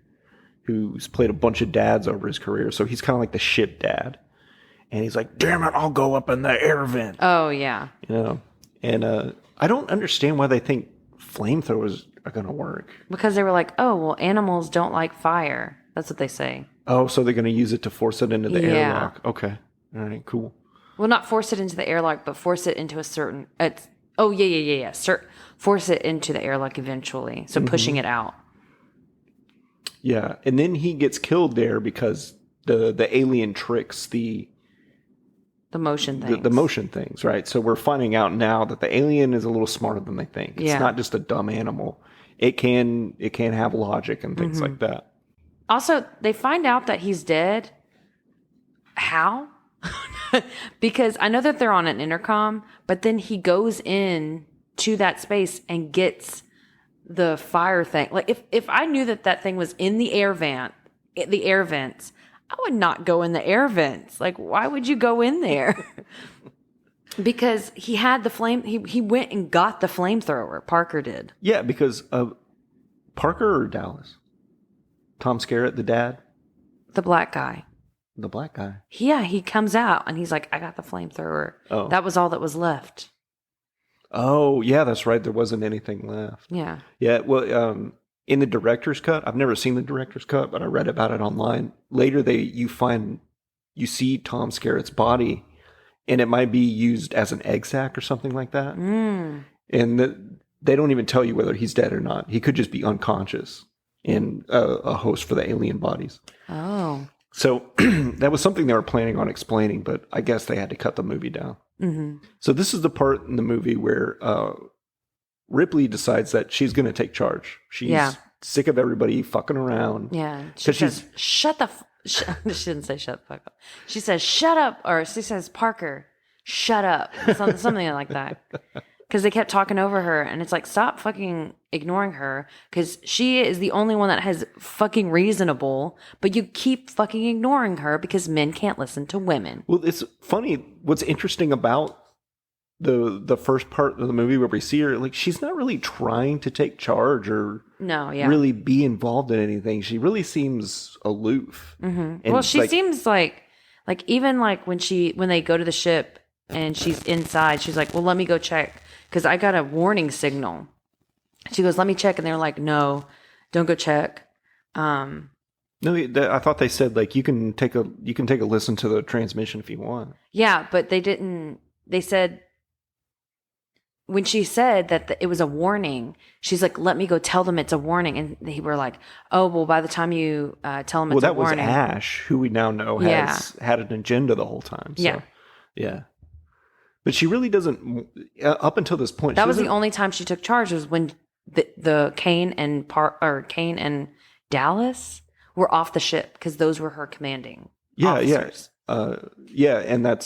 who's played a bunch of dads over his career. So he's kind of like the shit dad. And he's like, damn it, I'll go up in the air vent. Oh, yeah. You know? And I don't understand why they think flamethrowers are going to work. Because they were like, oh, well, animals don't like fire. That's what they say. Oh, so they're going to use it to force it into the Yeah. airlock. Okay. All right, cool. Well, not force it into the airlock, but force it into a certain... force it into the airlock eventually. So pushing it out. Yeah, and then he gets killed there because the alien tricks the motion things. the motion things, right? So we're finding out now that the alien is a little smarter than they think. It's Yeah. not just a dumb animal. It can have logic and things like that. Also, they find out that he's dead. How? Because I know that they're on an intercom, but then he goes in to that space and gets the fire thing. Like if I knew that thing was in the air vents, I would not go in the air vents. Like, why would you go in there? Because he had the flame. He went and got the flamethrower. Parker did. Yeah, because Parker or Dallas? Tom Skerritt, the dad? The black guy. The black guy. Yeah, he comes out and he's like, I got the flamethrower. Oh. That was all that was left. Oh, yeah, that's right. There wasn't anything left. Yeah. Yeah, well, in the director's cut, I've never seen the director's cut, but I read about it online. Later, you see Tom Skerritt's body, and it might be used as an egg sac or something like that. Mm. And they don't even tell you whether he's dead or not. He could just be unconscious and a host for the alien bodies. Oh. So that was something they were planning on explaining, but I guess they had to cut the movie down. Mm-hmm. So this is the part in the movie where Ripley decides that she's going to take charge. She's sick of everybody fucking around. Yeah. She says, shut the... she didn't say shut the fuck up. She says, shut up. Or she says, Parker, shut up. Something like that. Because they kept talking over her. And it's like, stop fucking ignoring her. Because she is the only one that has fucking reasonable. But you keep fucking ignoring her because men can't listen to women. Well, it's funny. What's interesting about the first part of the movie where we see her, like, she's not really trying to take charge or really be involved in anything. She really seems aloof. Mm-hmm. Well, she seems like even like when they go to the ship and she's inside, she's like, well, let me go check because I got a warning signal. She goes, let me check. And they're like, no, don't go check. No, I thought they said like you can take a listen to the transmission if you want. Yeah, but they didn't. They said when she said that it was a warning, she's like, "Let me go tell them it's a warning." And they were like, "Oh, well, by the time you tell them it's a warning." Well, that was Ash, who we now know has had an agenda the whole time. So, yeah. But she really doesn't. Up until this point, that was the only time she took charge was when the Kane and Dallas were off the ship because those were her commanding officers. And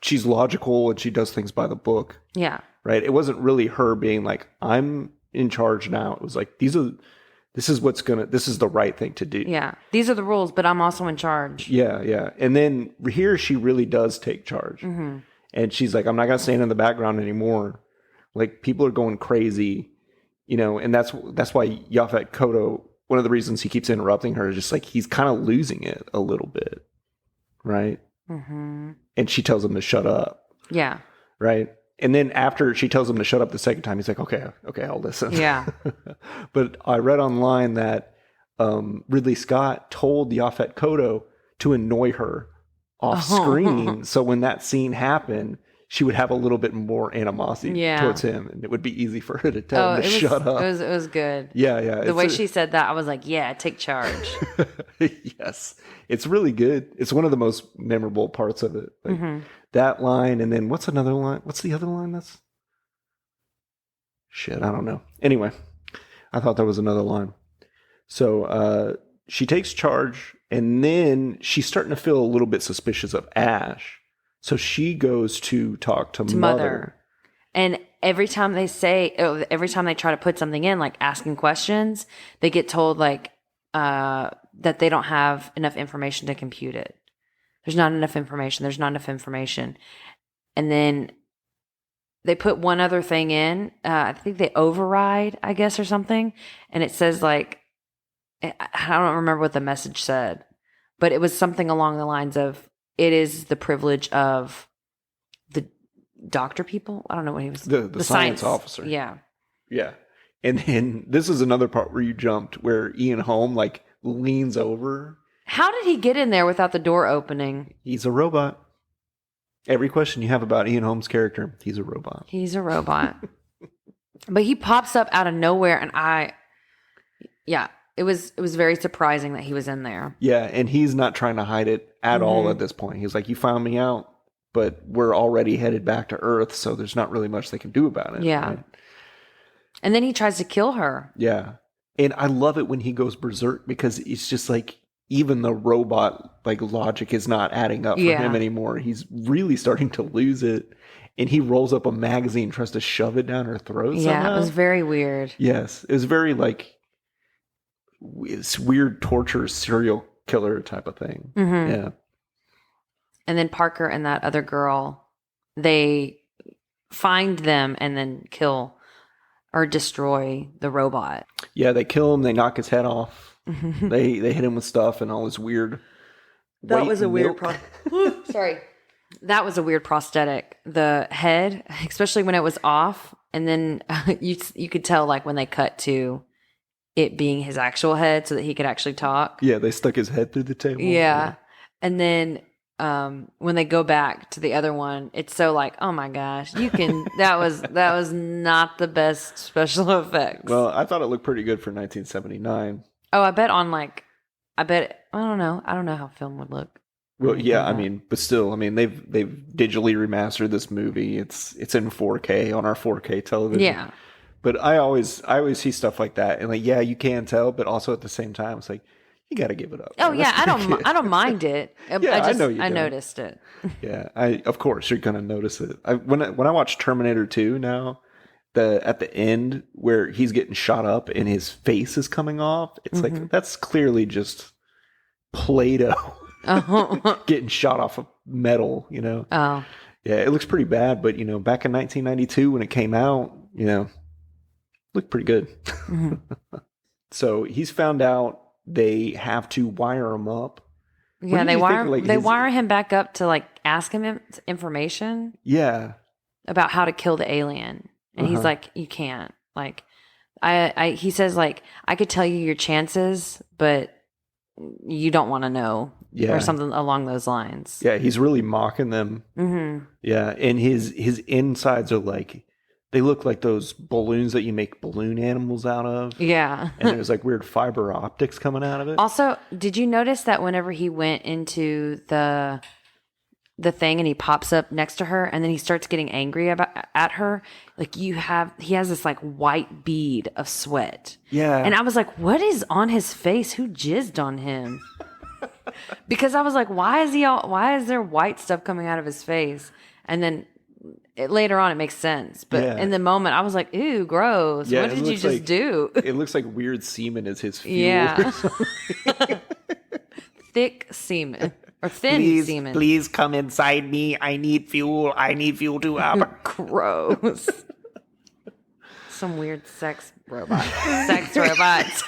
she's logical and she does things by the book. Yeah. Right. It wasn't really her being like, I'm in charge now. It was like, this is the right thing to do. Yeah. These are the rules, but I'm also in charge. Yeah. Yeah. And then here she really does take charge. Mm-hmm. And she's like, I'm not going to stand in the background anymore. Like, people are going crazy, and that's why Yaphet Kotto, one of the reasons he keeps interrupting her is just like, he's kind of losing it a little bit. Right. Mm-hmm. And she tells him to shut up. Yeah. Right. And then after she tells him to shut up the second time, he's like, okay, I'll listen. Yeah. But I read online that Ridley Scott told Yaphet Kotto to annoy her off screen. So when that scene happened, she would have a little bit more animosity towards him. And it would be easy for her to tell him to shut up. It was good. Yeah, yeah. The way she said that, I was like, yeah, take charge. Yes. It's really good. It's one of the most memorable parts of it. Like, that line, and then what's another line? What's the other line that's... Shit, I don't know. Anyway, I thought there was another line. So she takes charge, and then she's starting to feel a little bit suspicious of Ash. So she goes to talk to Mother. And every time they try to put something in, like asking questions, they get told like that they don't have enough information to compute it. There's not enough information. And then they put one other thing in. I think they override, I guess, or something. And it says like, I don't remember what the message said, but it was something along the lines of, it is the privilege of the doctor people. I don't know what he was. The science officer. Yeah. Yeah. And then this is another part where you jumped, where Ian Holm like leans over. How did he get in there without the door opening? He's a robot. Every question you have about Ian Holm's character, he's a robot. He's a robot. But he pops up out of nowhere, and it was very surprising that he was in there. Yeah, and he's not trying to hide it at all at this point. He's like, you found me out, but we're already headed back to Earth, so there's not really much they can do about it. Yeah. Right? And then he tries to kill her. Yeah. And I love it when he goes berserk, because it's just like, even the robot like logic is not adding up for him anymore. He's really starting to lose it. And he rolls up a magazine, tries to shove it down her throat. Yeah, somehow. It was very weird. Yes. It was very like, it's weird torture serial killer type of thing. Mm-hmm. Yeah. And then Parker and that other girl, they find them and then kill or destroy the robot. Yeah, they kill him. They knock his head off. They hit him with stuff and all this weird. That was a weird. Sorry, that was a weird prosthetic. The head, especially when it was off, and then you could tell like when they cut to it being his actual head, so that he could actually talk. Yeah, they stuck his head through the table. Yeah, and then when they go back to the other one, it's so like, oh my gosh, you can. that was not the best special effects. Well, I thought it looked pretty good for 1979. Oh, I don't know how film would look. Well, yeah, I mean, but still, I mean, they've digitally remastered this movie. It's in 4K on our 4K television. Yeah. But I always see stuff like that, and like, yeah, you can tell, but also at the same time, it's like, you got to give it up. Oh man. yeah, I don't mind it. Yeah, I know you I don't. noticed it. Yeah, of course you're gonna notice it. When I watch Terminator 2 now, at the end where he's getting shot up and his face is coming off, it's like, that's clearly just Play-Doh getting shot off of metal, you know? Oh. Yeah, it looks pretty bad, but, you know, back in 1992 when it came out, you know, looked pretty good. So he's found out they have to wire him up. Yeah, they wire him back up to like ask him information. Yeah. About how to kill the alien. And he's like, you can't. Like, he says, like, I could tell you your chances, but you don't want to know. Yeah. Or something along those lines. Yeah, he's really mocking them. Mm-hmm. Yeah, and his insides are like, they look like those balloons that you make balloon animals out of. Yeah. And there's like weird fiber optics coming out of it. Also, did you notice that whenever he went into the thing and he pops up next to her and then he starts getting angry at her, like he has this like white bead of sweat. Yeah. And I was like, what is on his face? Who jizzed on him? Because I was like, why is there white stuff coming out of his face? And then later on it makes sense. But in the moment I was like, ew, gross. Yeah, what did you just do? It looks like weird semen is his fuel. Yeah. Thick semen. Or thin semen. Please come inside me. I need fuel. I need fuel to up. Gross. Some weird sex robot. Sex robots.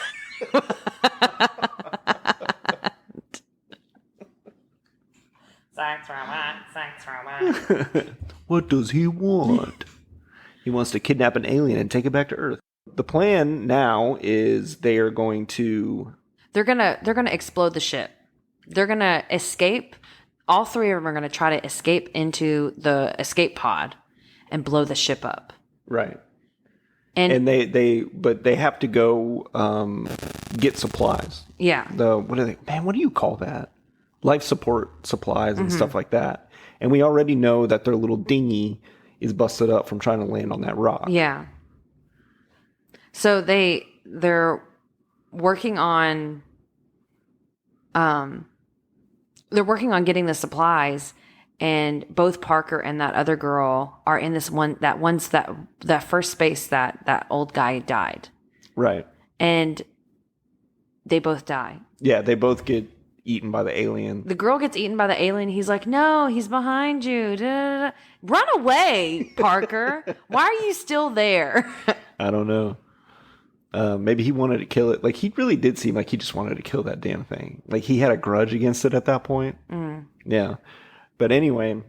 Sex robot. What does he want? He wants to kidnap an alien and take it back to Earth. The plan now is they are going to... They're gonna explode the ship. They're going to escape. All three of them are going to try to escape into the escape pod and blow the ship up. Right. And they have to go get supplies. Yeah. What do you call that? Life support supplies and stuff like that. And we already know that their little dinghy is busted up from trying to land on that rock. Yeah. So they're working on getting the supplies, and both Parker and that other girl are in this one, that first space that old guy died. Right. And they both die. Yeah, they both get eaten by the alien. The girl gets eaten by the alien. He's like, no, he's behind you. Da, da, da. Run away, Parker. Why are you still there? I don't know. Maybe he wanted to kill it. Like, he really did seem like he just wanted to kill that damn thing. Like, he had a grudge against it at that point. Yeah. But anyway,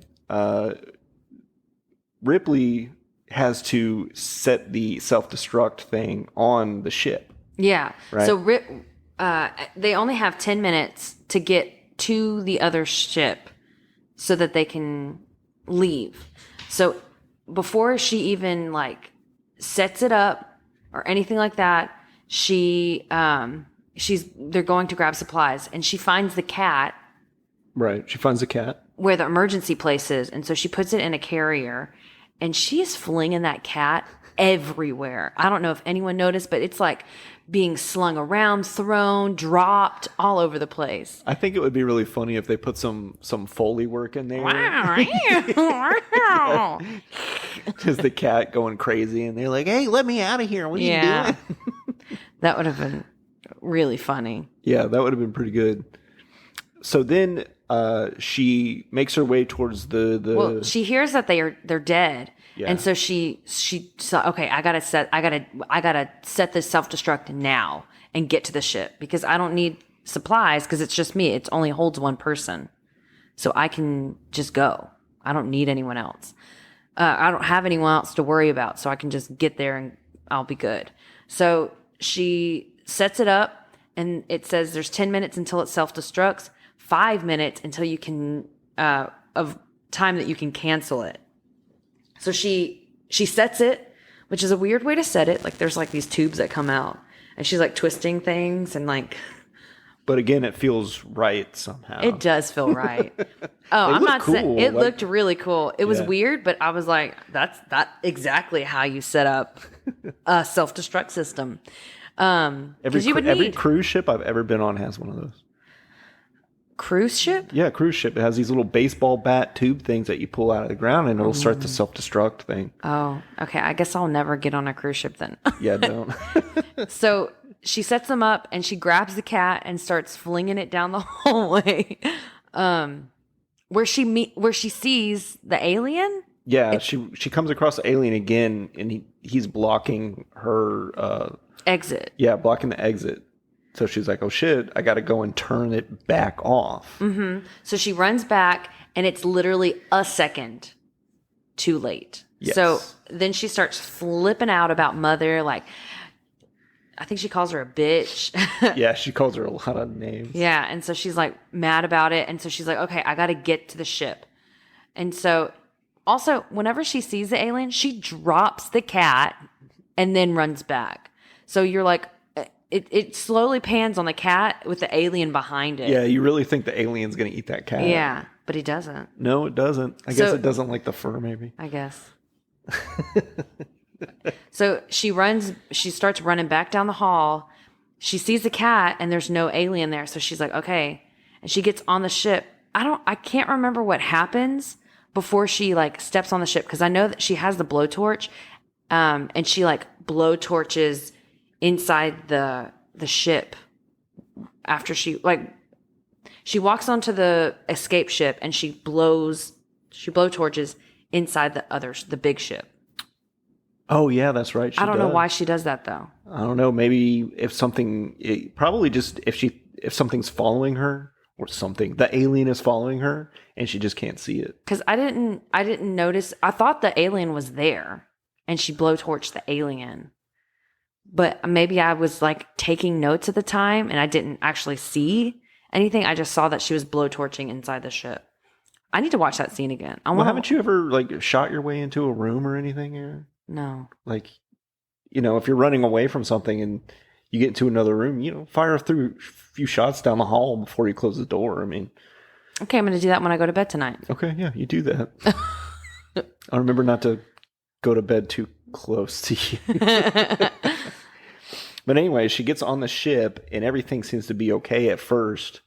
Ripley has to set the self-destruct thing on the ship. Yeah. Right. So they only have 10 minutes to get to the other ship so that they can leave. So before she even like sets it up or anything like that, they're going to grab supplies, and she finds the cat. Right. She finds the cat Where the emergency place is, and so she puts it in a carrier, and she is flinging that cat everywhere. I don't know if anyone noticed, but it's like being slung around, thrown, dropped all over the place. I think it would be really funny if they put some Foley work in there. Just the cat going crazy, and they're like, "Hey, let me out of here! What are you doing?" That would have been really funny. Yeah, that would have been pretty good. So then she makes her way towards the. Well, she hears that they're dead, Yeah. and so she okay. I gotta set this self-destruct now and get to the ship because I don't need supplies because it's just me. It only holds one person, so I can just go. I don't need anyone else. I don't have anyone else to worry about, so I can just get there and I'll be good. So she sets it up, and it says there's 10 minutes until it self-destructs. 5 minutes until you can of time that you can cancel it. So she sets it, which is a weird way to set it. Like there's like these tubes that come out, and she's like twisting things and like. But again, it feels right somehow. It does feel right. Oh, I'm not saying it looked really cool. It was weird, but I was like, that's exactly how you set up a self-destruct system. Every cruise ship I've ever been on has one of those. Cruise ship? Yeah, cruise ship. It has these little baseball bat tube things that you pull out of the ground, and it'll start the self-destruct thing. Oh, okay. I guess I'll never get on a cruise ship then. Yeah, don't. So she sets them up, and she grabs the cat and starts flinging it down the hallway, where she sees the alien. Yeah, she comes across the alien again, and he's blocking her exit. Yeah, blocking the exit. So she's like, oh shit, I got to go and turn it back off. Mm-hmm. So she runs back, and it's literally a second too late. Yes. So then she starts flipping out about Mother. Like, I think she calls her a bitch. Yeah, she calls her a lot of names. Yeah. And so she's like mad about it. And so she's like, okay, I got to get to the ship. And so also, whenever she sees the alien, she drops the cat and then runs back. So you're like, it slowly pans on the cat with the alien behind it. Yeah, you really think the alien's going to eat that cat. Yeah, but he doesn't. No, it doesn't. I guess it doesn't like the fur, maybe. I guess. So she starts running back down the hall. She sees the cat and there's no alien there. So she's like, okay. And she gets on the ship. I can't remember what happens before she like steps on the ship. Cause I know that she has the blowtorch. And she like blowtorches inside the ship after she walks onto the escape ship and she blowtorches inside the big ship. Oh yeah, that's right. I don't know why she does that though. I don't know. Maybe if something's following her or something, the alien is following her and she just can't see it. Cause I didn't notice. I thought the alien was there and she blowtorched the alien. But maybe I was like taking notes at the time and I didn't actually see anything. I just saw that she was blowtorching inside the ship. I need to watch that scene again. Haven't you ever like shot your way into a room or anything here? No. Like, if you're running away from something and you get into another room, fire through a few shots down the hall before you close the door. I mean. Okay, I'm going to do that when I go to bed tonight. Okay, yeah, you do that. I remember not to go to bed too close to you. But anyway, she gets on the ship and everything seems to be okay at first.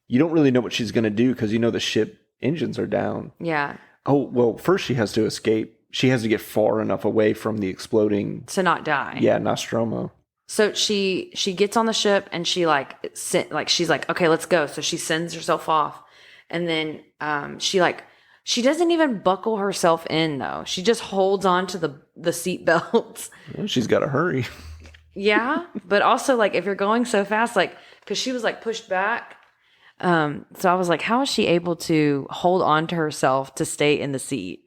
You don't really know what she's going to do because the ship engines are down. Yeah. Oh, well, first she has to escape. She has to get far enough away from the exploding. To not die. Yeah, Nostromo. So she gets on the ship and she she's like, okay, let's go. So she sends herself off, and then she doesn't even buckle herself in though. She just holds on to the seat belts. Well, she's got to hurry. Yeah, but also like if you're going so fast, like because she was like pushed back. So I was like, how is she able to hold on to herself to stay in the seat?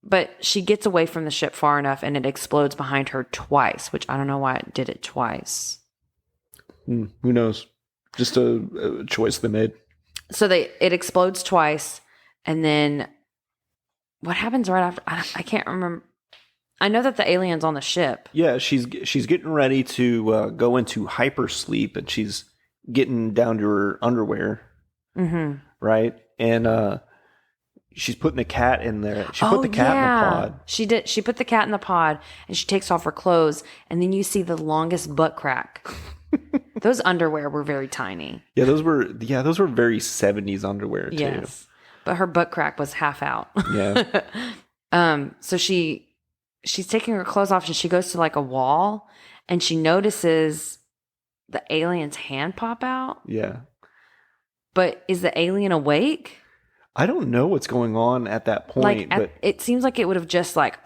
But she gets away from the ship far enough and it explodes behind her twice, which I don't know why it did it twice. Who knows? Just a choice they made. So it explodes twice, and then what happens right after? I can't remember. I know that the alien's on the ship. Yeah, she's getting ready to go into hypersleep, and she's getting down to her underwear, right? And she's putting the cat in there. She put the cat in the pod. She did. She put the cat in the pod, and she takes off her clothes, and then you see the longest butt crack. Those underwear were very tiny. Yeah, those were very 70s underwear too. Yes, but her butt crack was half out. Yeah. So she's taking her clothes off, and she goes to like a wall, and she notices the alien's hand pop out. Yeah. But is the alien awake? I don't know what's going on at that point, but it seems like it would have just like,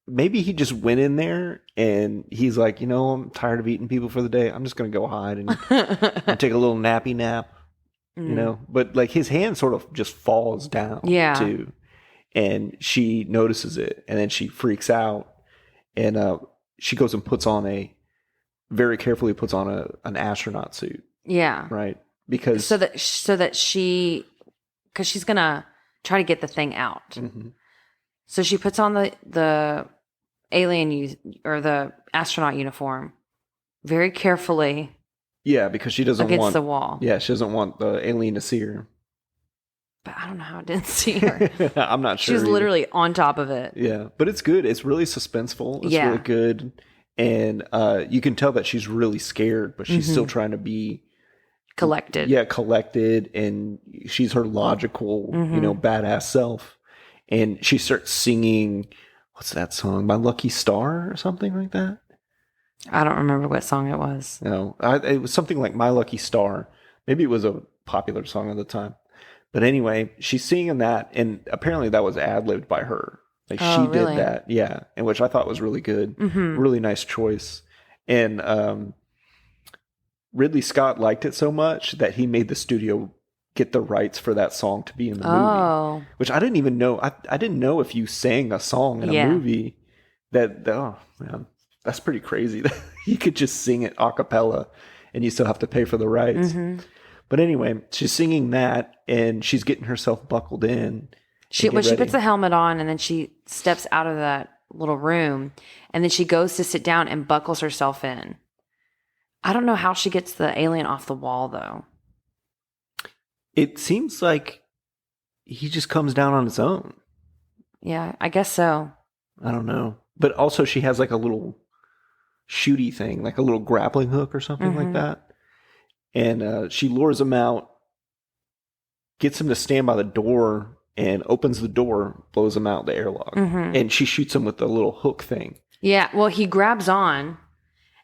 maybe he just went in there and he's like, I'm tired of eating people for the day. I'm just going to go hide and take a little nappy nap, But like his hand sort of just falls down, too, and she notices it, and then she freaks out, and she goes and very carefully puts on an astronaut suit. Yeah, right, because because she's gonna try to get the thing out. Mm-hmm. So she puts on the alien or the astronaut uniform very carefully. Yeah, because she doesn't against want the wall. Yeah, she doesn't want the alien to see her. But I don't know how it didn't see her. I'm not sure. She was literally on top of it. Yeah, but it's good. It's really suspenseful. It's Yeah. really good, and you can tell that she's really scared, but she's still trying to be collected. Yeah, collected, and she's her logical, badass self. And she starts singing, what's that song? My Lucky Star or something like that? I don't remember what song it was. No, it was something like My Lucky Star. Maybe it was a popular song at the time. But anyway, she's singing that, and apparently that was ad-libbed by her. Like she really? did that, yeah, and which I thought was really good. Really nice choice. And Ridley Scott liked it so much that he made the studio get the rights for that song to be in the movie. Which I didn't even know. I didn't know if you sang a song in a movie oh man, that's pretty crazy. You could just sing it a cappella and you still have to pay for the rights. But anyway, she's singing that and she's getting herself buckled in. She puts the helmet on and then she steps out of that little room and then she goes to sit down and buckles herself in. I don't know how she gets the alien off the wall though. It seems like he just comes down on his own. Yeah, I guess so. I don't know. But also she has like a little shooty thing, like a little grappling hook or something like that. And she lures him out, gets him to stand by the door and opens the door, blows him out the airlock. And she shoots him with the little hook thing. Yeah, well, he grabs on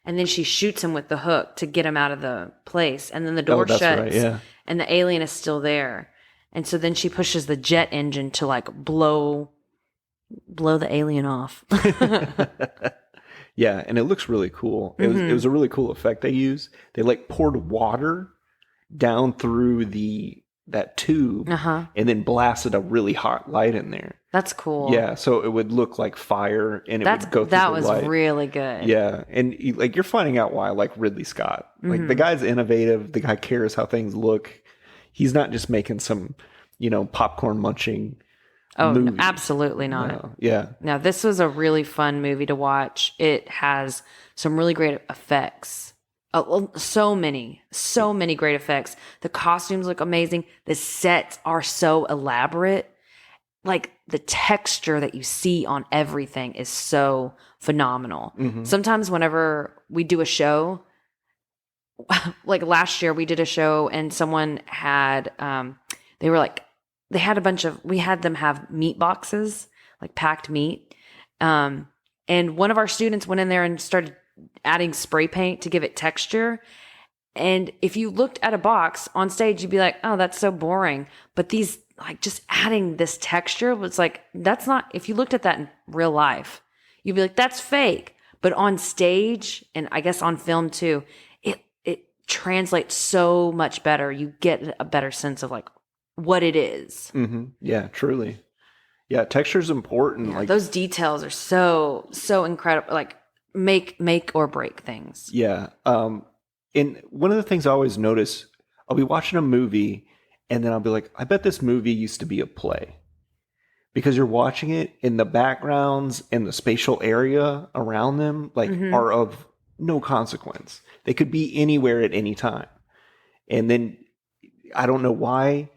and then she shoots him with the hook to get him out of the place. And then the door shuts. Right, yeah. And the alien is still there. And so then she pushes the jet engine to like blow the alien off. Yeah, and it looks really cool. It was a really cool effect they used. They like poured water down through that tube and then blasted a really hot light in there. That's cool. Yeah, so it would look like fire and it would go through that the was light. really good. Yeah, and like you're finding out why I like Ridley Scott. Like the guy's innovative. The guy cares how things look. He's not just making some, popcorn munching. Oh, movie. no, absolutely not. No, yeah. Now, this was a really fun movie to watch. It has some really great effects. So many great effects. The costumes look amazing. The sets are so elaborate. Like the texture that you see on everything is so phenomenal. Sometimes whenever we do a show, like last year we did a show and someone had, they were like we had them have meat boxes, like packed meat. And one of our students went in there and started adding spray paint to give it texture. And if you looked at a box on stage, you'd be like, oh, that's so boring. But these, like, just adding this texture was like, that's not, if you looked at that in real life, you'd be like, that's fake. But on stage, and I guess on film too, it translates so much better. You get a better sense of like what it is. Mm-hmm. Yeah, truly. Yeah, texture's important. Yeah, like those details are so incredible. Like make or break things. Yeah. And one of the things I always notice, I'll be watching a movie and then I'll be like, I bet this movie used to be a play. Because you're watching it in the backgrounds and the spatial area around them, like, are of no consequence. They could be anywhere at any time. And then I don't know why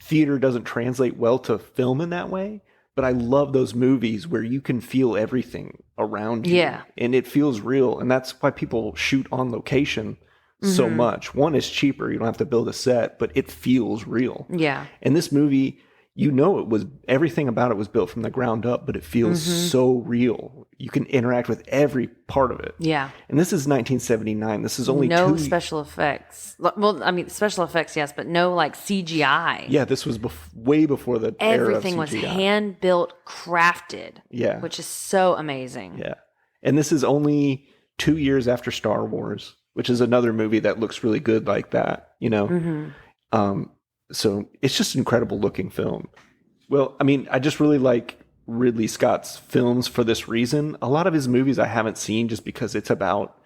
theater doesn't translate well to film in that way, but I love those movies where you can feel everything around you. Yeah. And it feels real. And that's why people shoot on location so much. One, is cheaper. You don't have to build a set, but it feels real. Yeah. And this movie, you know, it was, everything about it was built from the ground up, but it feels so real. You can interact with every part of it. Yeah. And this is 1979. This is only no special effects. Well, I mean, special effects, yes, but no like CGI. Yeah, this was way before the Everything era of was CGI. hand built, crafted. Yeah. Which is so amazing. Yeah. And this is only 2 years after Star Wars, which is another movie that looks really good like that, you know? So it's just an incredible looking film. Well, I mean, I just really like Ridley Scott's films for this reason. A lot of his movies I haven't seen just because it's about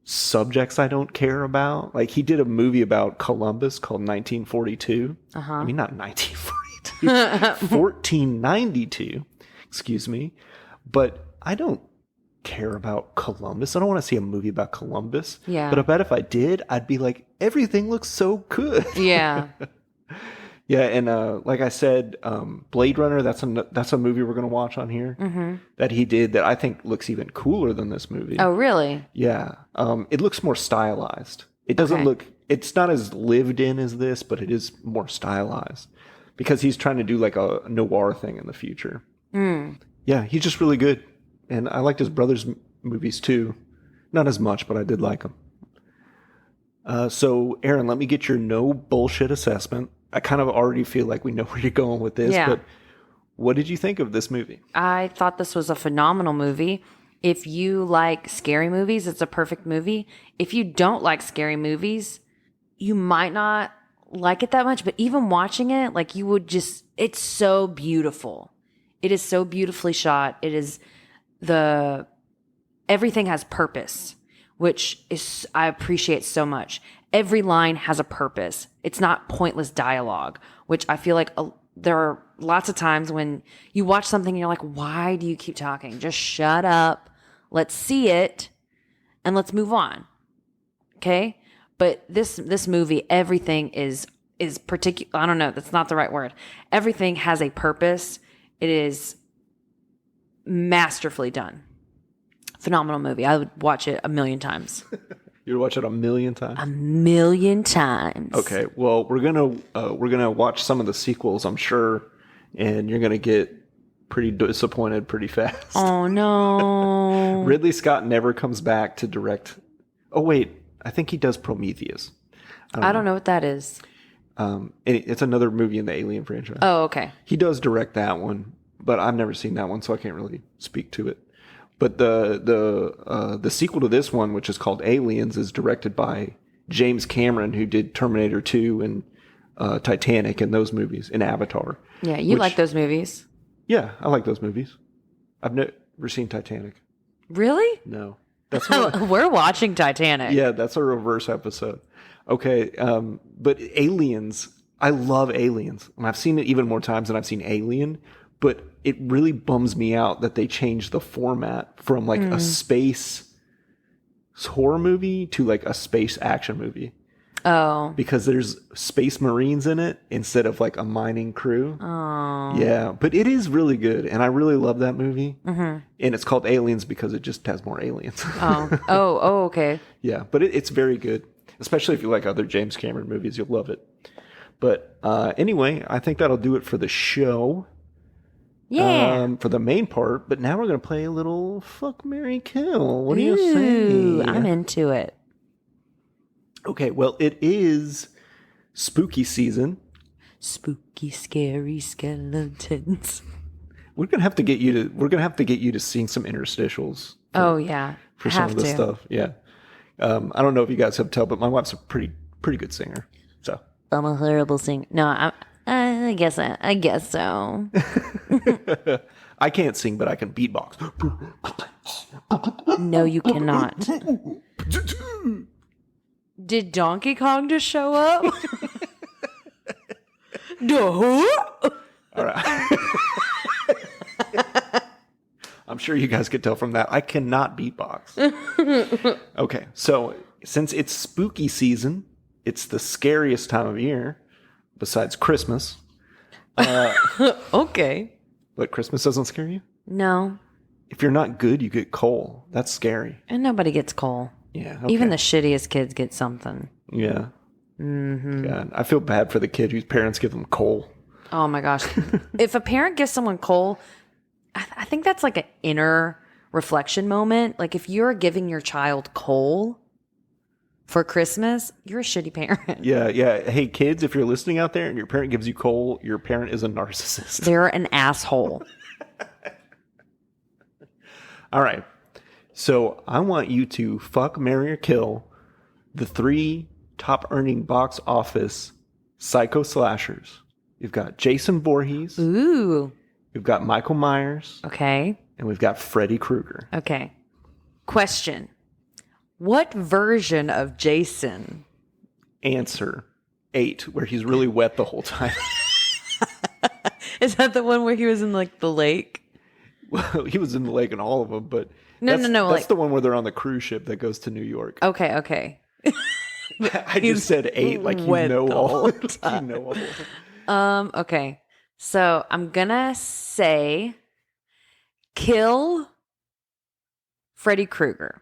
subjects I don't care about. Like, he did a movie about Columbus called 1942. I mean, not 1942, 1492, excuse me. But I don't care about Columbus. I don't want to see a movie about Columbus. Yeah. But I bet if I did, I'd be like, everything looks so good. Yeah. Yeah, and like I said, Blade Runner, that's a movie we're going to watch on here that he did that I think looks even cooler than this movie. Oh, really? Yeah. It looks more stylized. It doesn't look, it's not as lived in as this, but it is more stylized because he's trying to do like a noir thing in the future. Yeah, he's just really good. And I liked his brother's movies too. Not as much, but I did like them. So, Erin, let me get your no bullshit assessment. I kind of already feel like we know where you're going with this, but what did you think of this movie? I thought this was a phenomenal movie. If you like scary movies, it's a perfect movie. If you don't like scary movies, you might not like it that much, but even watching it, like you would just, it's so beautiful. It is so beautifully shot. It is everything has purpose, which is, I appreciate so much. Every line has a purpose. It's not pointless dialogue, which I feel like there are lots of times when you watch something and you're like, why do you keep talking? Just shut up. Let's see it and let's move on. Okay? But this movie, everything is particular. I don't know. That's not the right word. Everything has a purpose. It is masterfully done. Phenomenal movie. I would watch it 1,000,000 times. You would watch it 1,000,000 times? 1,000,000 times. Okay. Well, we're gonna watch some of the sequels, I'm sure, and you're gonna get pretty disappointed pretty fast. Oh no. Ridley Scott never comes back to direct. Oh wait, I think he does Prometheus. I don't know what that is. It's another movie in the Alien franchise. Oh, okay. He does direct that one, but I've never seen that one, so I can't really speak to it. But the sequel to this one, which is called Aliens, is directed by James Cameron, who did Terminator 2 and Titanic and those movies, and Avatar. Yeah, you like those movies. Yeah, I like those movies. I've never seen Titanic. Really? No. That's We're watching Titanic. Yeah, that's a reverse episode. Okay, but Aliens, I love Aliens. And I've seen it even more times than I've seen Alien, but it really bums me out that they changed the format from like a space horror movie to like a space action movie. Oh. Because there's space marines in it instead of like a mining crew. Oh. Yeah, but it is really good, and I really love that movie. And it's called Aliens because it just has more aliens. Oh, okay. Yeah, but it's very good, especially if you like other James Cameron movies. You'll love it. But anyway, I think that'll do it for the show. Yeah. For the main part. But now we're going to play a little Fuck, Marry, Kill. What do you Ooh, say? I'm into it. Okay, well, it is spooky season. Spooky, scary skeletons. We're gonna have to get you to sing some interstitials. Oh yeah, For some of this stuff, yeah. I don't know if you guys have tell, but my wife's a pretty good singer. So I'm a horrible singer. No, I guess so. I can't sing, but I can beatbox. No, you cannot. Did Donkey Kong just show up? All right. I'm sure you guys could tell from that. I cannot beatbox. Okay, so since it's spooky season, it's the scariest time of year, besides Christmas. Okay. But Christmas doesn't scare you? No, If you're not good, you get coal. That's scary. and nobody gets coal. Yeah. Okay. Even the shittiest kids get something. Yeah. Mm-hmm. God, I feel bad for the kid whose parents give them coal. Oh my gosh. If a parent gives someone coal, I think that's like an inner reflection moment. Like if you're giving your child coal for Christmas, you're a shitty parent. Yeah, yeah. Hey, kids, if you're listening out there and your parent gives you coal, your parent is a narcissist. They're an asshole. All right. So I want you to fuck, marry, or kill the 3 top earning box office psycho slashers. You've got Jason Voorhees, Ooh. we've got Michael Myers, Okay. and we've got Freddy Krueger. Okay. Question. What version of Jason? Answer 8, where he's really wet the whole time. Is that the one where he was in like the lake? Well, he was in the lake in all of them, but No. That's Like, the one where they're on the cruise ship that goes to New York. okay. I just said 8, like you wet know the all. whole You know all. of them. Okay. So I'm gonna say kill Freddy Krueger.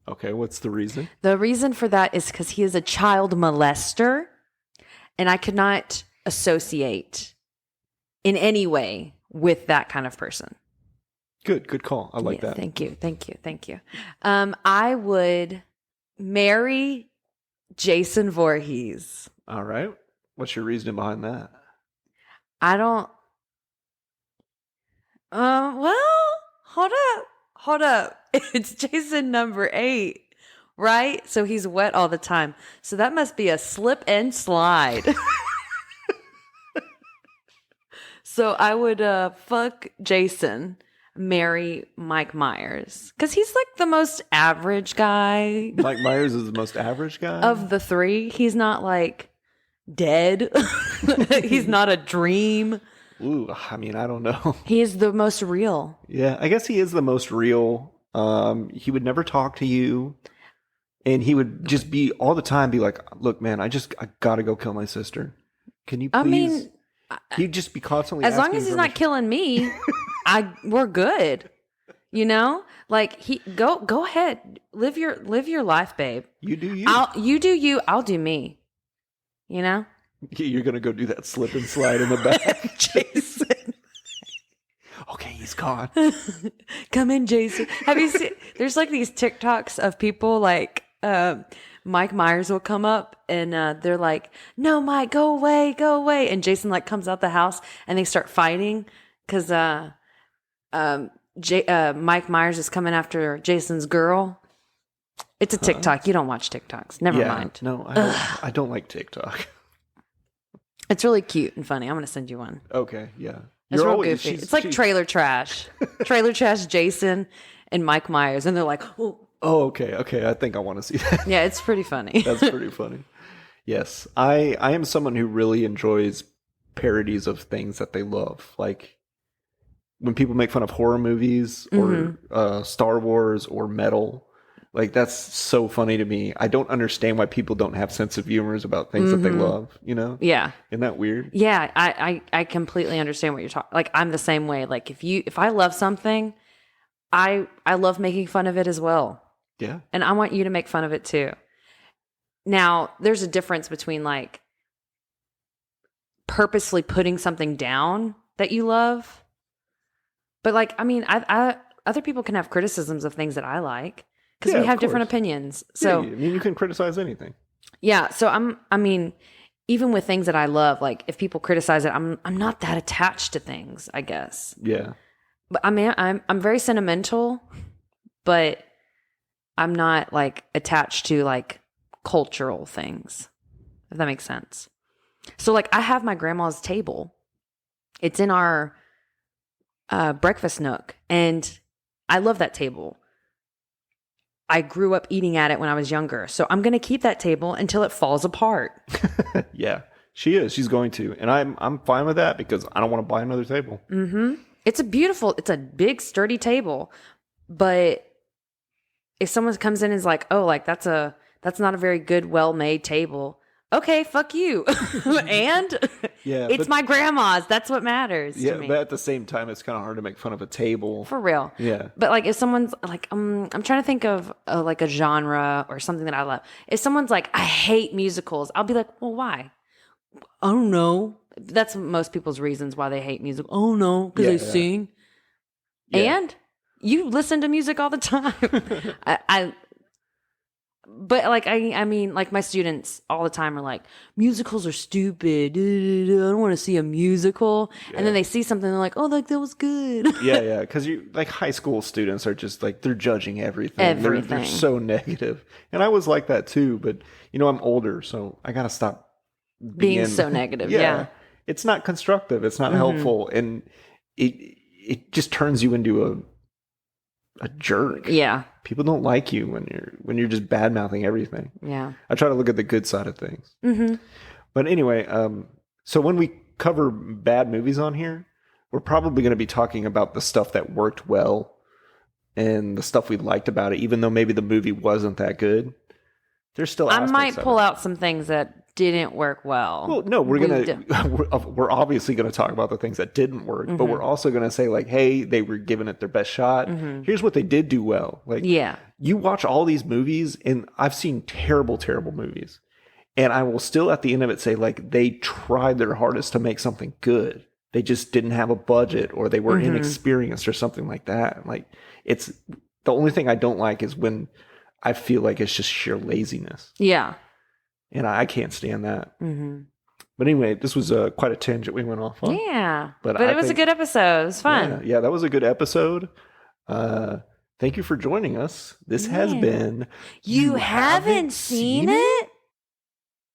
Okay, what's the reason? The reason for that is because he is a child molester, and I could not associate in any way with that kind of person. Good call. I like that. Thank you. I would marry Jason Voorhees. All right. What's your reasoning behind that? I don't. Well, hold up. It's Jason number 8, right? So he's wet all the time. So that must be a slip and slide. So I would fuck Jason, marry Mike Myers, because he's like the most average guy Mike Myers is the most average guy? of the 3. He's not like dead. He's not a dream. Ooh, I mean, I don't know. He is the most real. Yeah, I guess he is the most real. He would never talk to you. And he would just be all the time be like, look, man, I gotta go kill my sister. Can you please? I mean, he'd just be constantly as long asking as he's permission. not killing me, we're good. You know, like go ahead, live your life, babe. You do you. You do you. I'll do me. You know, You're gonna go do that slip and slide in the back. Jason. Okay, he's gone. Come in, Jason. Have you seen? There's like these TikToks of people like Mike Myers will come up and they're like, "No, Mike, go away," and Jason like comes out the house and they start fighting because Mike Myers is coming after Jason's girl. It's a TikTok. You don't watch TikToks. Never mind. No, I don't like TikTok. It's really cute and funny. I'm gonna send you one. Okay, yeah. It's real goofy. It's like trailer trash. Trailer trash Jason and Mike Myers. And they're like, oh. Oh, okay. I think I want to see that. Yeah, it's pretty funny. That's pretty funny. Yes. I am someone who really enjoys parodies of things that they love. Like when people make fun of horror movies or Star Wars or metal. Like that's so funny to me. I don't understand why people don't have sense of humors about things that they love, you know? Yeah. Isn't that weird? Yeah, I completely understand what you're talking. Like I'm the same way. Like if I love something, I love making fun of it as well. Yeah. And I want you to make fun of it too. Now, there's a difference between like purposely putting something down that you love. But like, I mean, I other people can have criticisms of things that I like because we have different opinions. So I mean, you can criticize anything. yeah. So I mean, even with things that I love, like if people criticize it, I'm not that attached to things, I guess. Yeah. But I mean, I'm very sentimental, but I'm not like attached to like cultural things, if that makes sense. So like I have my grandma's table. It's in our breakfast nook, and I love that table. I grew up eating at it when I was younger, so I'm going to keep that table until it falls apart. Yeah, she is. She's going to, and I'm fine with that because I don't want to buy another table. Mm-hmm. It's a big sturdy table, but if someone comes in and is like, oh, like that's not a very good, well-made table. Okay, fuck you. And Yeah, it's my grandma's. That's what matters Yeah, to me. but at the same time, it's kind of hard to make fun of a table. For real. Yeah. But like if someone's like, I'm trying to think of like a genre or something that I love. If someone's like, I hate musicals, I'll be like, well, why? I don't know. That's most people's reasons why they hate music. Oh no, because they sing. Yeah. And you listen to music all the time. But like I mean, like my students all the time are like, musicals are stupid. I don't want to see a musical. Yeah. And then they see something, they're like, oh, like that was good. Yeah, because you like high school students are just like they're judging everything. They're so negative, and I was like that too. But you know, I'm older, so I gotta stop being so negative. Yeah, it's not constructive. It's not helpful, and it just turns you into a jerk. Yeah. People don't like you when you're just bad mouthing everything. Yeah. I try to look at the good side of things. Mm-hmm. But anyway, so when we cover bad movies on here, we're probably going to be talking about the stuff that worked well and the stuff we liked about it, even though maybe the movie wasn't that good. There's still I might pull out some things that didn't work well. Well, no, we're obviously going to talk about the things that didn't work, but we're also going to say like, hey, they were giving it their best shot. Here's what they did do well. Like, you watch all these movies, and I've seen terrible, terrible movies, and I will still at the end of it say like they tried their hardest to make something good. They just didn't have a budget, or they were inexperienced, or something like that. Like, it's the only thing I don't like is when I feel like it's just sheer laziness. Yeah. And I can't stand that. Mm-hmm. But anyway, this was quite a tangent we went off on. Yeah. But it was a good episode. It was fun. Yeah, that was a good episode. Thank you for joining us. This has been... You haven't seen it?